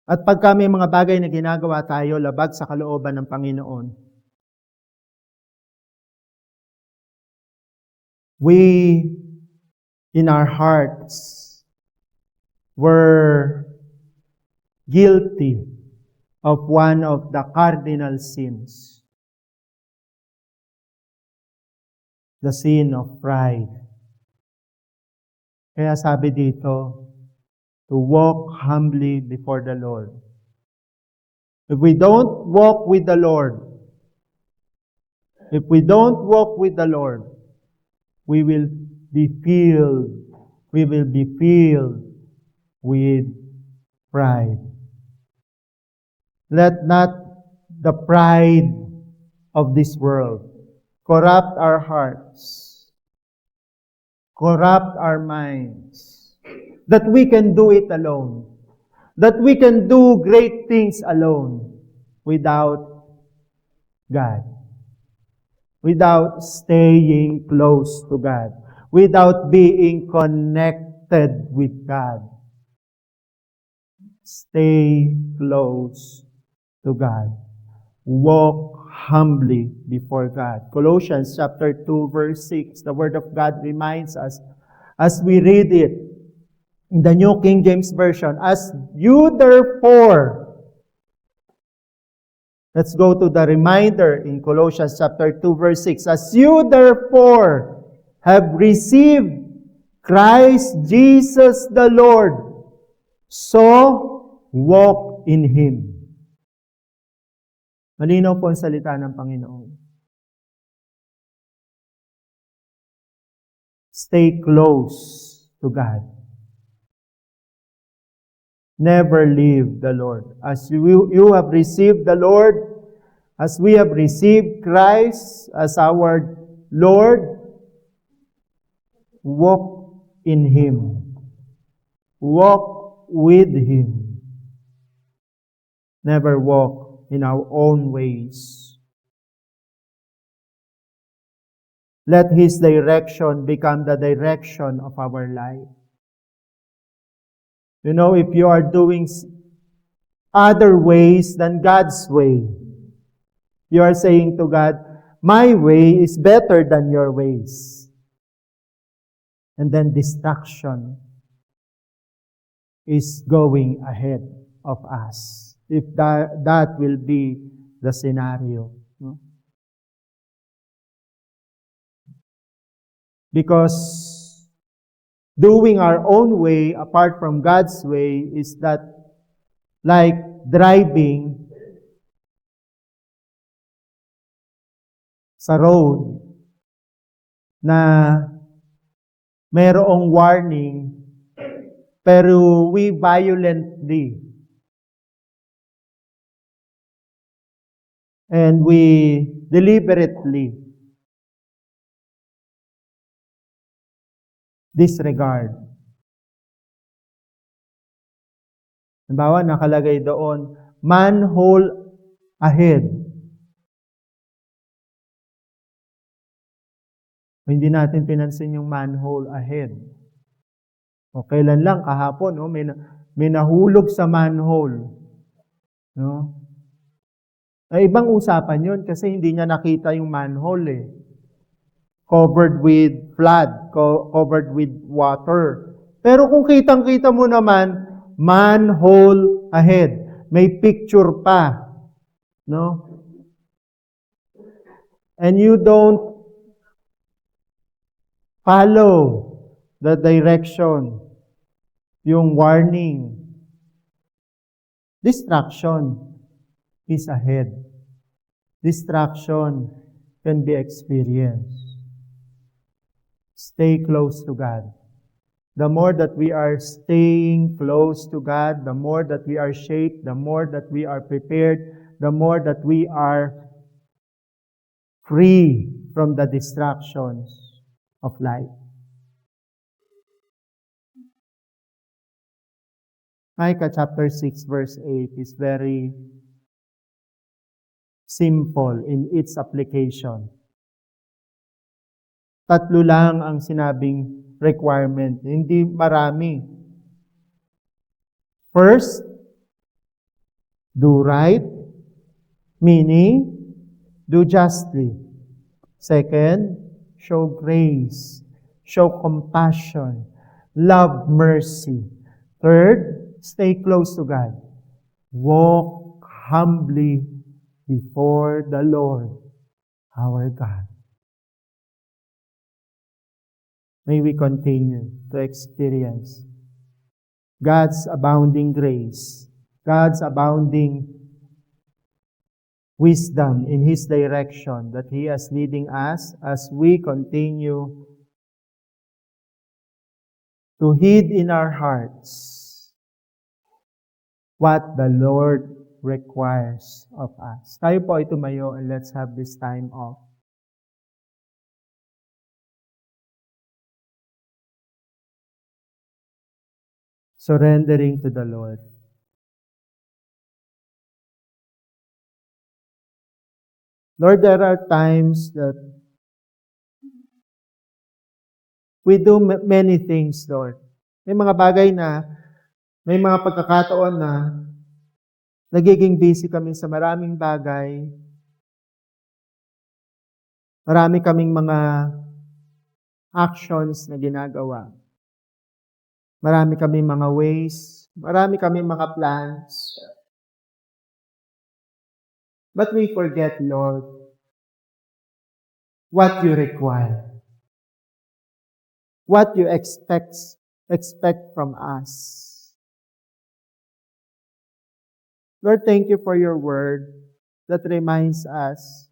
At pagka may mga bagay na ginagawa tayo labag sa kalooban ng Panginoon, we, in our hearts, were guilty of one of the cardinal sins. The sin of pride. Kaya sabi dito, to walk humbly before the Lord. If we don't walk with the Lord, we will be filled with pride. Let not the pride of this world corrupt our hearts, corrupt our minds, that we can do it alone, that we can do great things alone without God, without staying close to God, without being connected with God. Stay close to God. Walk humbly before God. Colossians chapter 2 verse 6, the Word of God reminds us as we read it in the New King James Version, as you therefore, let's go to the reminder in Colossians chapter 2 verse 6, as you therefore have received Christ Jesus the Lord, so walk in Him. Malinaw po ang salita ng Panginoon. Stay close to God. Never leave the Lord. As you have received the Lord, as we have received Christ as our Lord, walk in Him. Walk with Him. Never walk in our own ways. Let His direction become the direction of our life. You know, if you are doing other ways than God's way, you are saying to God, my way is better than your ways. And then distraction is going ahead of us. If that will be the scenario. No? Because doing our own way apart from God's way is that like driving sa road na mayroong warning pero we violently and we deliberately disregard. Halimbawa, nakalagay doon, manhole ahead. Hindi natin pinansin yung manhole ahead. O kailan lang, kahapon, no, may nahulog sa manhole. No? Ay, ibang usapan yun kasi hindi niya nakita yung manhole eh. Covered with flood, covered with water. Pero kung kitang-kita mo naman, manhole ahead. May picture pa. No? And you don't follow the direction, yung warning. Distraction is ahead. Distraction can be experienced. Stay close to God. The more that we are staying close to God, the more that we are shaped, the more that we are prepared, the more that we are free from the distractions of life. Micah chapter 6 verse 8 is very simple in its application. Tatlo lang ang sinabing requirement, hindi marami. First, do right, meaning do justly. Second, show grace, show compassion, love mercy. Third, stay close to God. Walk humbly before the Lord, our God. May we continue to experience God's abounding grace, God's abounding wisdom in His direction that He is leading us as we continue to heed in our hearts what the Lord requires of us. Tayo po ay tumayo and let's have this time off. Surrendering to the Lord. Lord, there are times that we do many things, Lord. May mga bagay na, may mga pagkakataon na nagiging busy kami sa maraming bagay. Marami kaming mga actions na ginagawa. Marami kaming mga ways. Marami kaming mga plans. But we forget, Lord, what you require. What you expect from us. Lord, thank you for your word that reminds us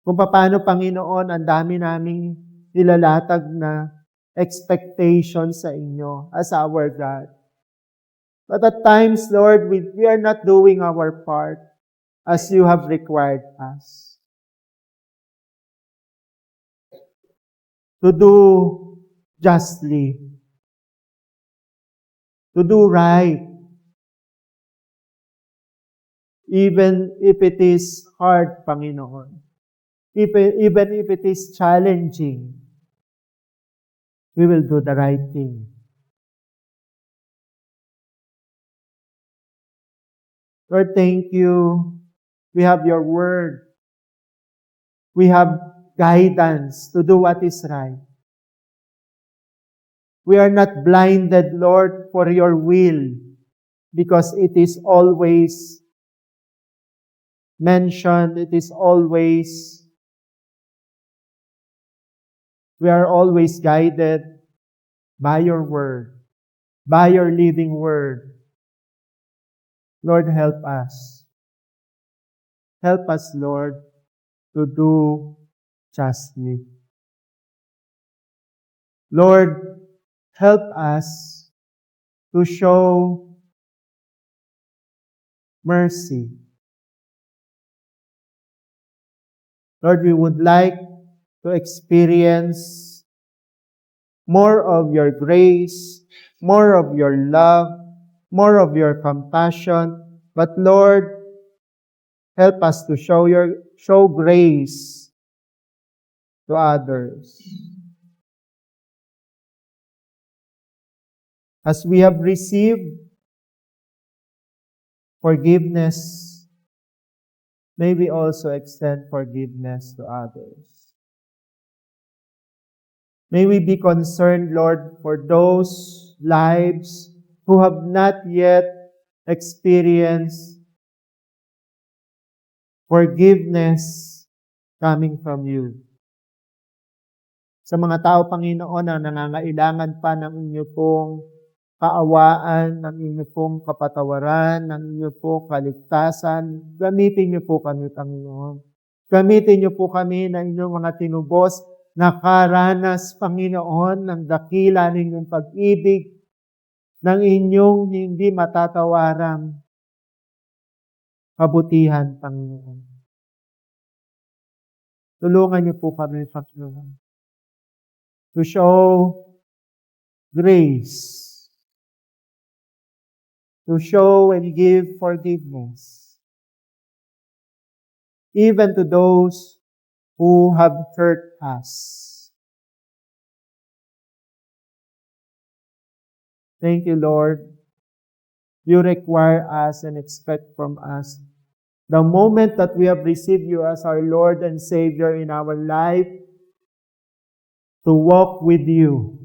kung paano, Panginoon, ang dami naming nilalatag na expectation sa inyo as our God. But at times, Lord, we are not doing our part as you have required us. To do justly, to do right, even if it is hard, Panginoon. Even if it is challenging, we will do the right thing. Lord, thank you. We have your word. We have guidance to do what is right. We are not blinded, Lord, for your will, because it is always mentioned, we are always guided by your word, by your living word. Lord, help us. Help us, Lord, to do justly. Lord, help us to show mercy. Lord, we would like to experience more of your grace, more of your love, more of your compassion. But Lord, help us to show grace to others. As we have received forgiveness, may we also extend forgiveness to others. May we be concerned, Lord, for those lives who have not yet experienced forgiveness coming from you. Sa mga tao, Panginoon, na nangangailangan pa ng inyo pong kaawaan, ng inyo pong kapatawaran, ng inyo pong kaligtasan, gamitin niyo po kami, Panginoon. Gamitin niyo po kami na inyong mga tinubos, nakaranas, Panginoon, ng dakila ninyong pag-ibig, ng inyong hindi matatawarang kabutihan, Panginoon. Tulungan niyo po kami, Panginoon, to show grace, to show and give forgiveness, even to those who have hurt us. Thank you, Lord. You require us and expect from us the moment that we have received you as our Lord and Savior in our life, to walk with you,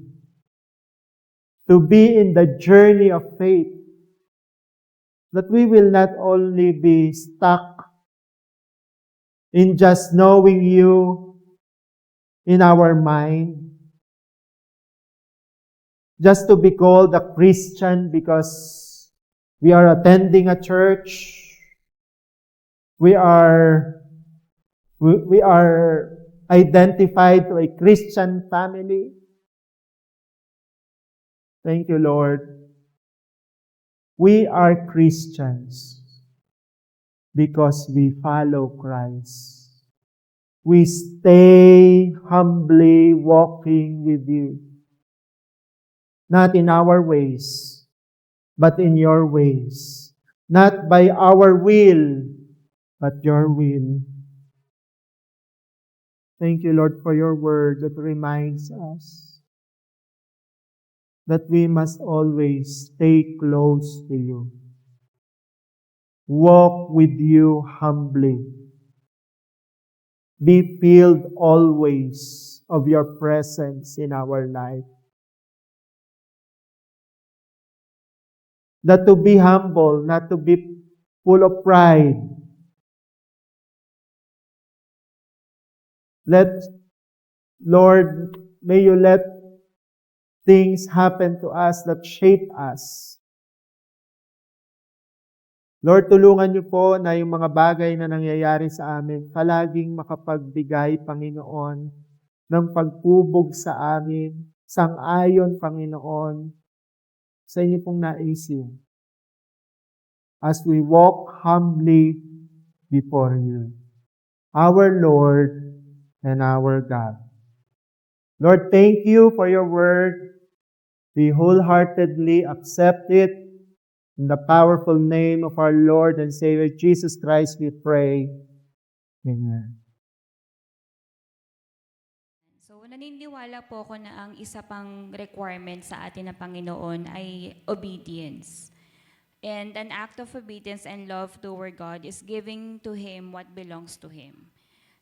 to be in the journey of faith, that we will not only be stuck in just knowing you in our mind, just to be called a Christian because we are attending a church, we are identified to a Christian family. Thank you, Lord. We are Christians because we follow Christ. We stay humbly walking with you. Not in our ways, but in your ways. Not by our will, but your will. Thank you, Lord, for your word that reminds us that we must always stay close to you. Walk with you humbly. Be filled always of your presence in our life. That to be humble, not to be full of pride. Lord, may you let things happen to us that shape us. Lord, tulungan niyo po na yung mga bagay na nangyayari sa amin, palaging makapagbigay, Panginoon, ng pagpubog sa amin, sang-ayon, Panginoon, sa inyo pong naisin as we walk humbly before you, our Lord and our God. Lord, thank you for your word. We wholeheartedly accept it. In the powerful name of our Lord and Savior Jesus Christ, we pray. Amen.
So, naniniwala po ako na ang isa pang requirement sa atin ng Panginoon ay obedience. And an act of obedience and love toward God is giving to Him what belongs to Him.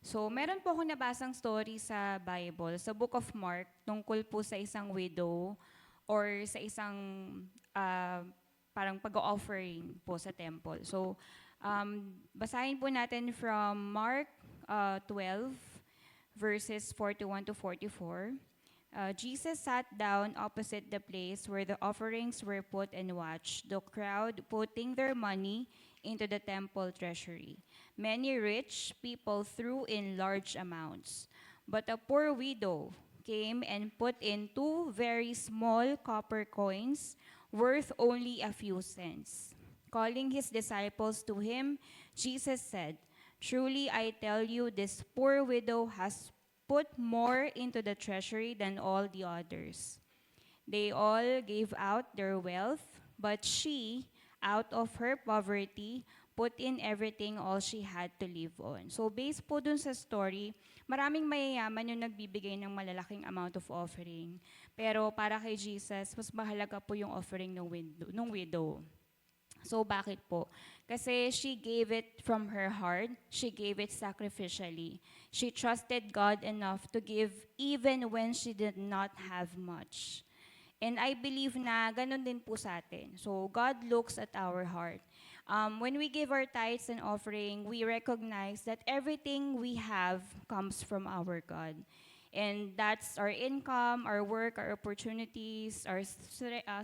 So, meron po ako nabasang story sa Bible, sa Book of Mark, tungkol po sa isang widow or sa isang ah, parang pag-offering po sa temple. So, basahin po natin from Mark 12, verses 41 to 44. Jesus sat down opposite the place where the offerings were put and watched the crowd putting their money into the temple treasury. Many rich people threw in large amounts, but a poor widow came and put in 2 very small copper coins worth only a few cents. Calling his disciples to him, Jesus said, "Truly I tell you, this poor widow has put more into the treasury than all the others. They all gave out their wealth, but she, out of her poverty, put in everything all she had to live on." So based po dun sa story, maraming mayayaman yung nagbibigay ng malalaking amount of offering. Pero para kay Jesus, mas mahalaga po yung offering ng widow. So bakit po? Kasi she gave it from her heart, she gave it sacrificially. She trusted God enough to give even when she did not have much. And I believe na ganun din po sa atin. So God looks at our heart. When we give our tithes and offering, we recognize that everything we have comes from our God. And that's our income, our work, our opportunities, our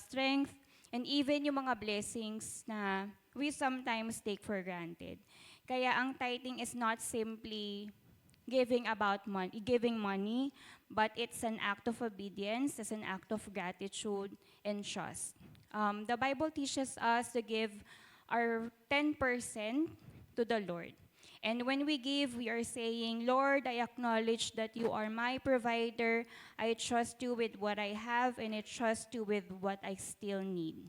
strength, and even yung mga blessings na we sometimes take for granted. Kaya ang tithing is not simply giving money, but it's an act of obedience, it's an act of gratitude and trust. The Bible teaches us to give our 10% to the Lord. And when we give, we are saying, "Lord, I acknowledge that you are my provider. I trust you with what I have, and I trust you with what I still need."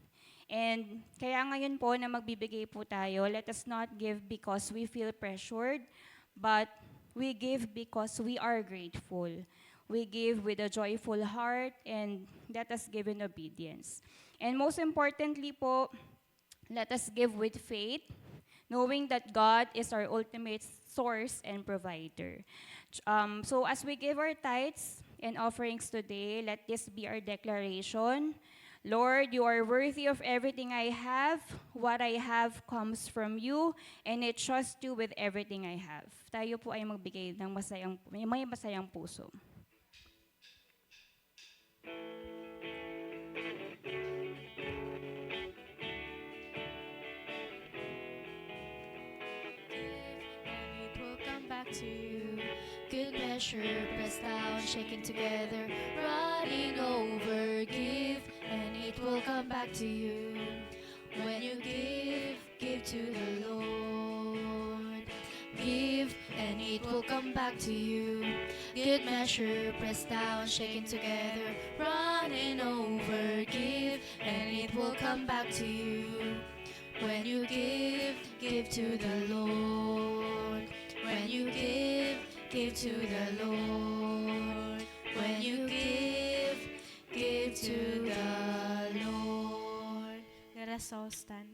And kaya ngayon po na magbibigay po tayo, let us not give because we feel pressured, but we give because we are grateful. We give with a joyful heart, and let us give in obedience. And most importantly po, let us give with faith, knowing that God is our ultimate source and provider. So as we give our tithes and offerings today, let this be our declaration. "Lord, you are worthy of everything I have. What I have comes from you, and I trust you with everything I have." Tayo po ay magbigay ng may masayang puso.
And it will come back to you. Good measure, pressed down, shaken together, running over. Give, and it will come back to you. When you give to the Lord. Give, and it will come back to you. Good measure, pressed down, shaken together, running over. Give, and it will come back to you. When you give to the Lord. When you give to the Lord. When you give to the Lord.
Let us all stand.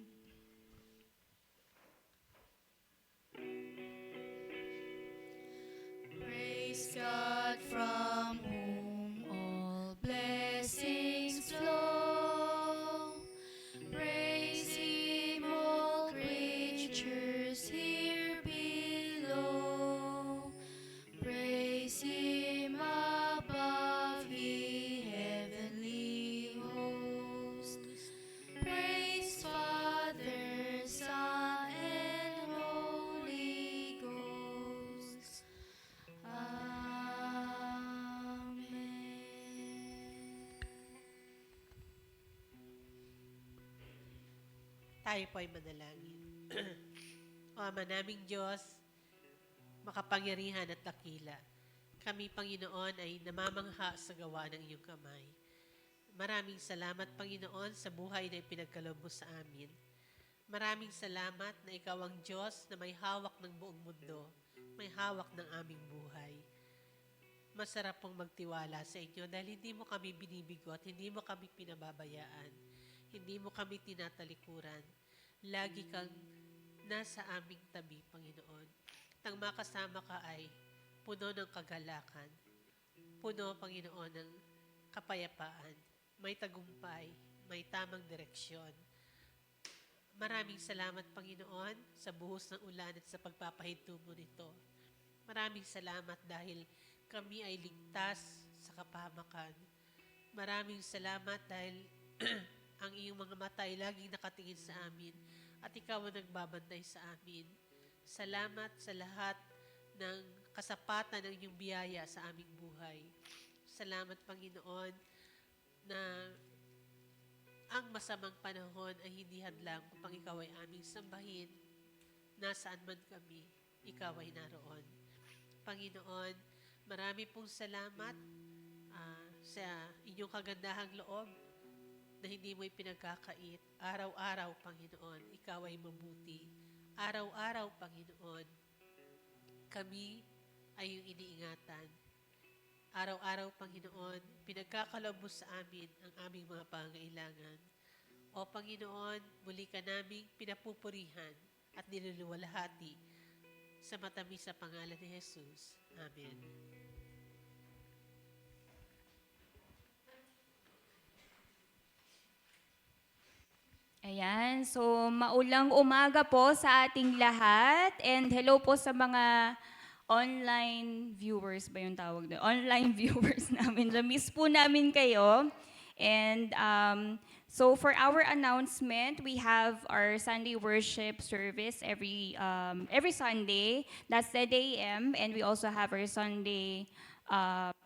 Praise God from whom all blessings flow. Praise Him, all creatures here below. Praise Him above, ye heavenly hosts. Praise Father, Son, and Holy Ghost. Amen.
Tayo po ay manalangin. O Ama naming Diyos, makapangyarihan at dakila, kami, Panginoon, ay namamangha sa gawa ng iyong kamay. Maraming salamat, Panginoon, sa buhay na ipinagkaloob mo sa amin. Maraming salamat na ikaw ang Diyos na may hawak ng buong mundo, may hawak ng aming buhay. Masarap pong magtiwala sa inyo dahil hindi mo kami binibigot, hindi mo kami pinababayaan, hindi mo kami tinatalikuran. Lagi kang nasa aming tabi, Panginoon. Nang makasama ka ay puno ng kagalakan, puno, Panginoon, ng kapayapaan, may tagumpay, may tamang direksyon. Maraming salamat, Panginoon, sa buhos ng ulan at sa pagpapahintumo nito. Maraming salamat dahil kami ay ligtas sa kapahamakan. Maraming salamat dahil ang iyong mga mata ay laging nakatingin sa amin at ikaw ang nagbabantay sa amin. Salamat sa lahat ng kasapatan ng iyong biyaya sa aming buhay. Salamat, Panginoon, na ang masamang panahon ay hindi hadlang upang ikaw ay aming sambahin. Nasaan man kami, ikaw ay naroon. Panginoon, marami pong salamat sa inyong kagandahang loob na hindi mo ipinagkakait. Araw-araw, Panginoon, ikaw ay mabuti. Araw-araw, Panginoon, kami ay iyong iniingatan. Araw-araw, Panginoon, pinagkakaloob mo sa amin ang aming mga pangangailangan. O Panginoon, muli ka naming pinapupurihan at niluluwalhati sa matamis sa pangalan ni Jesus. Amen.
Ayan, so maulang umaga po sa ating lahat and hello po sa mga online viewers ba yung tawag doon? Online viewers namin. Miss po namin kayo. And so for our announcement, we have our Sunday worship service every Sunday. That's 10 a.m. And we also have our Sunday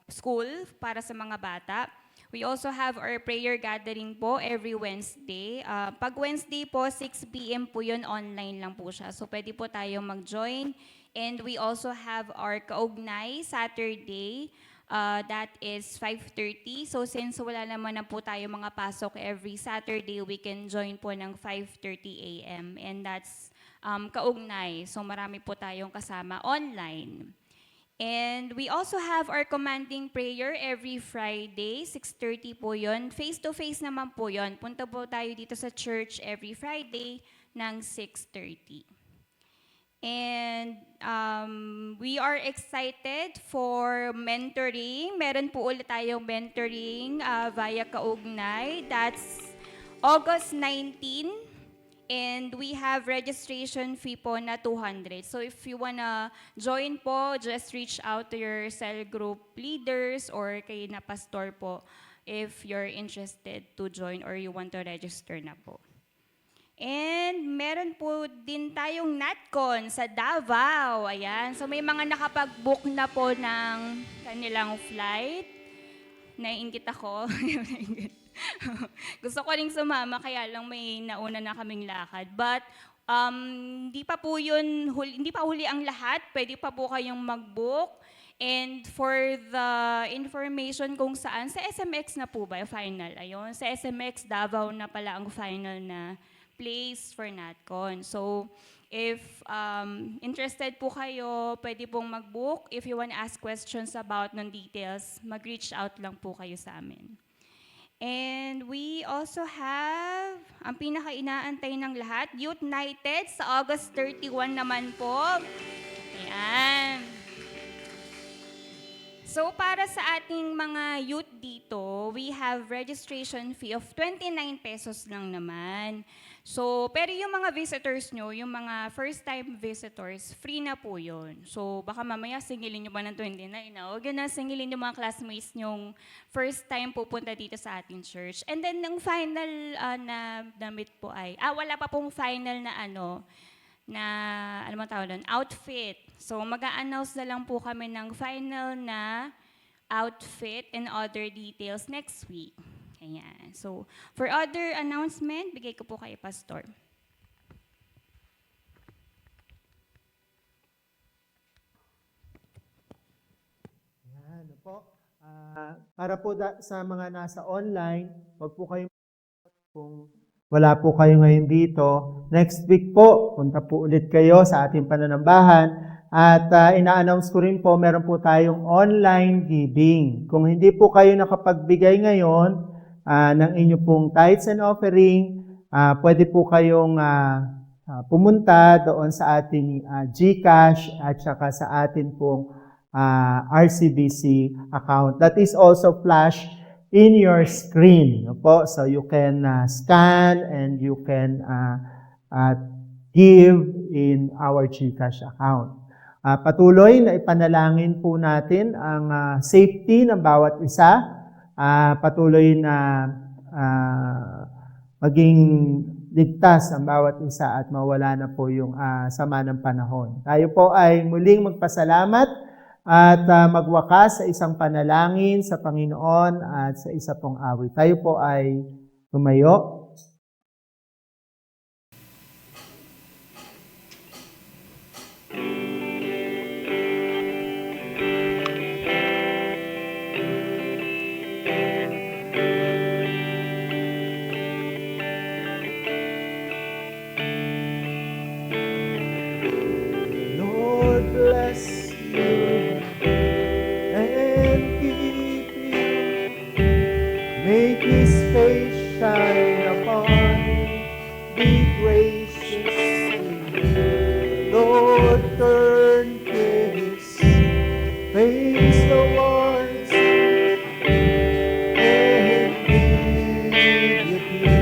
school para sa mga bata. We also have our prayer gathering po every Wednesday. Pag Wednesday po, 6 p.m. po yun, online lang po siya. So pwede po tayong mag-join. And we also have our Kaugnay Saturday. That is 5:30. So since wala naman na po tayo mga pasok every Saturday, we can join po ng 5:30 a.m. And that's Kaugnay. So marami po tayong kasama online. And we also have our commanding prayer every Friday, 6:30 po yun. Face-to-face naman po yun. Punta po tayo dito sa church every Friday ng 6:30. And we are excited for mentoring. Meron po ulit tayong mentoring via Kaugnay. That's August 19. And we have registration fee po na 200. So if you wanna join po, just reach out to your cell group leaders or kay na pastor po if you're interested to join or you want to register na po. And meron po din tayong NatCon sa Davao. Ayan. So may mga nakapag-book na po ng kanilang flight. Naiingit ako. Gusto ko ring sumama, kaya lang may nauna na kaming lakad. But hindi pa po yun, hindi pa huli ang lahat. Pwede pa po kayong mag-book. And for the information kung saan, sa SMX na po ba yung final? Ayun, sa SMX Davao na pala ang final na place for NatCon. So, if interested po kayo, pwede pong mag-book. If you want to ask questions about non details, mag-reach out lang po kayo sa amin. And we also have, ang pinaka-inaantay ng lahat, Youth United sa August 31 naman po. Ayan. So para sa ating mga youth dito, we have registration fee of 29 pesos lang naman. So, pero yung mga visitors nyo, yung mga first-time visitors, free na po yun. So, baka mamaya singilin nyo ba ng 29 na? Huwag yun na singilin yung mga classmates nyong first time pupunta dito sa ating church. And then, ng final na damit po ay, wala pa pong final na ano mo tawag doon? Outfit. So, mag-a-announce na lang po kami ng final na outfit and other details next week. Ayan. So, for other announcement, bigay ko po kay Pastor.
po. Para po sa mga nasa online, wag po kayo kung wala po kayo ngayon dito. Next week po, punta po ulit kayo sa ating pananambahan. At ina-announce ko rin po, meron po tayong online giving. Kung hindi po kayo nakapagbigay ngayon ng inyo pong tithes and offering, pwede po kayong pumunta doon sa ating GCash at saka sa atin pong RCBC account. That is also flashed in your screen. Po. So you can scan and you can give in our GCash account. Patuloy na ipanalangin po natin ang safety ng bawat isa. Patuloy na maging ligtas ang bawat isa at mawala na po yung sama ng panahon. Tayo po ay muling magpasalamat at magwakas sa isang panalangin sa Panginoon at sa isa pong awit. Tayo po ay tumayo. Lord bless you and keep you. Make His face shine upon you. Be gracious to you. Lord turn His face towards you and be with you.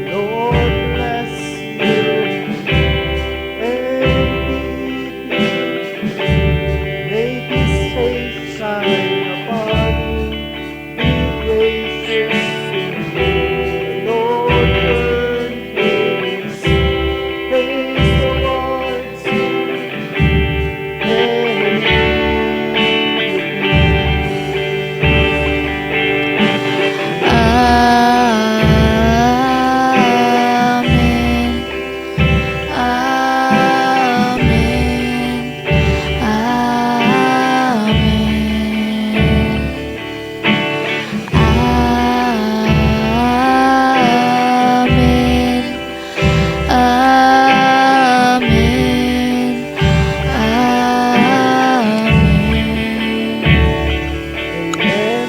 Lord bless you and keep you. Make His face shine upon you. Be gracious to you. Lord turn His face towards you and be Amen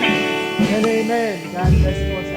and amen. God bless po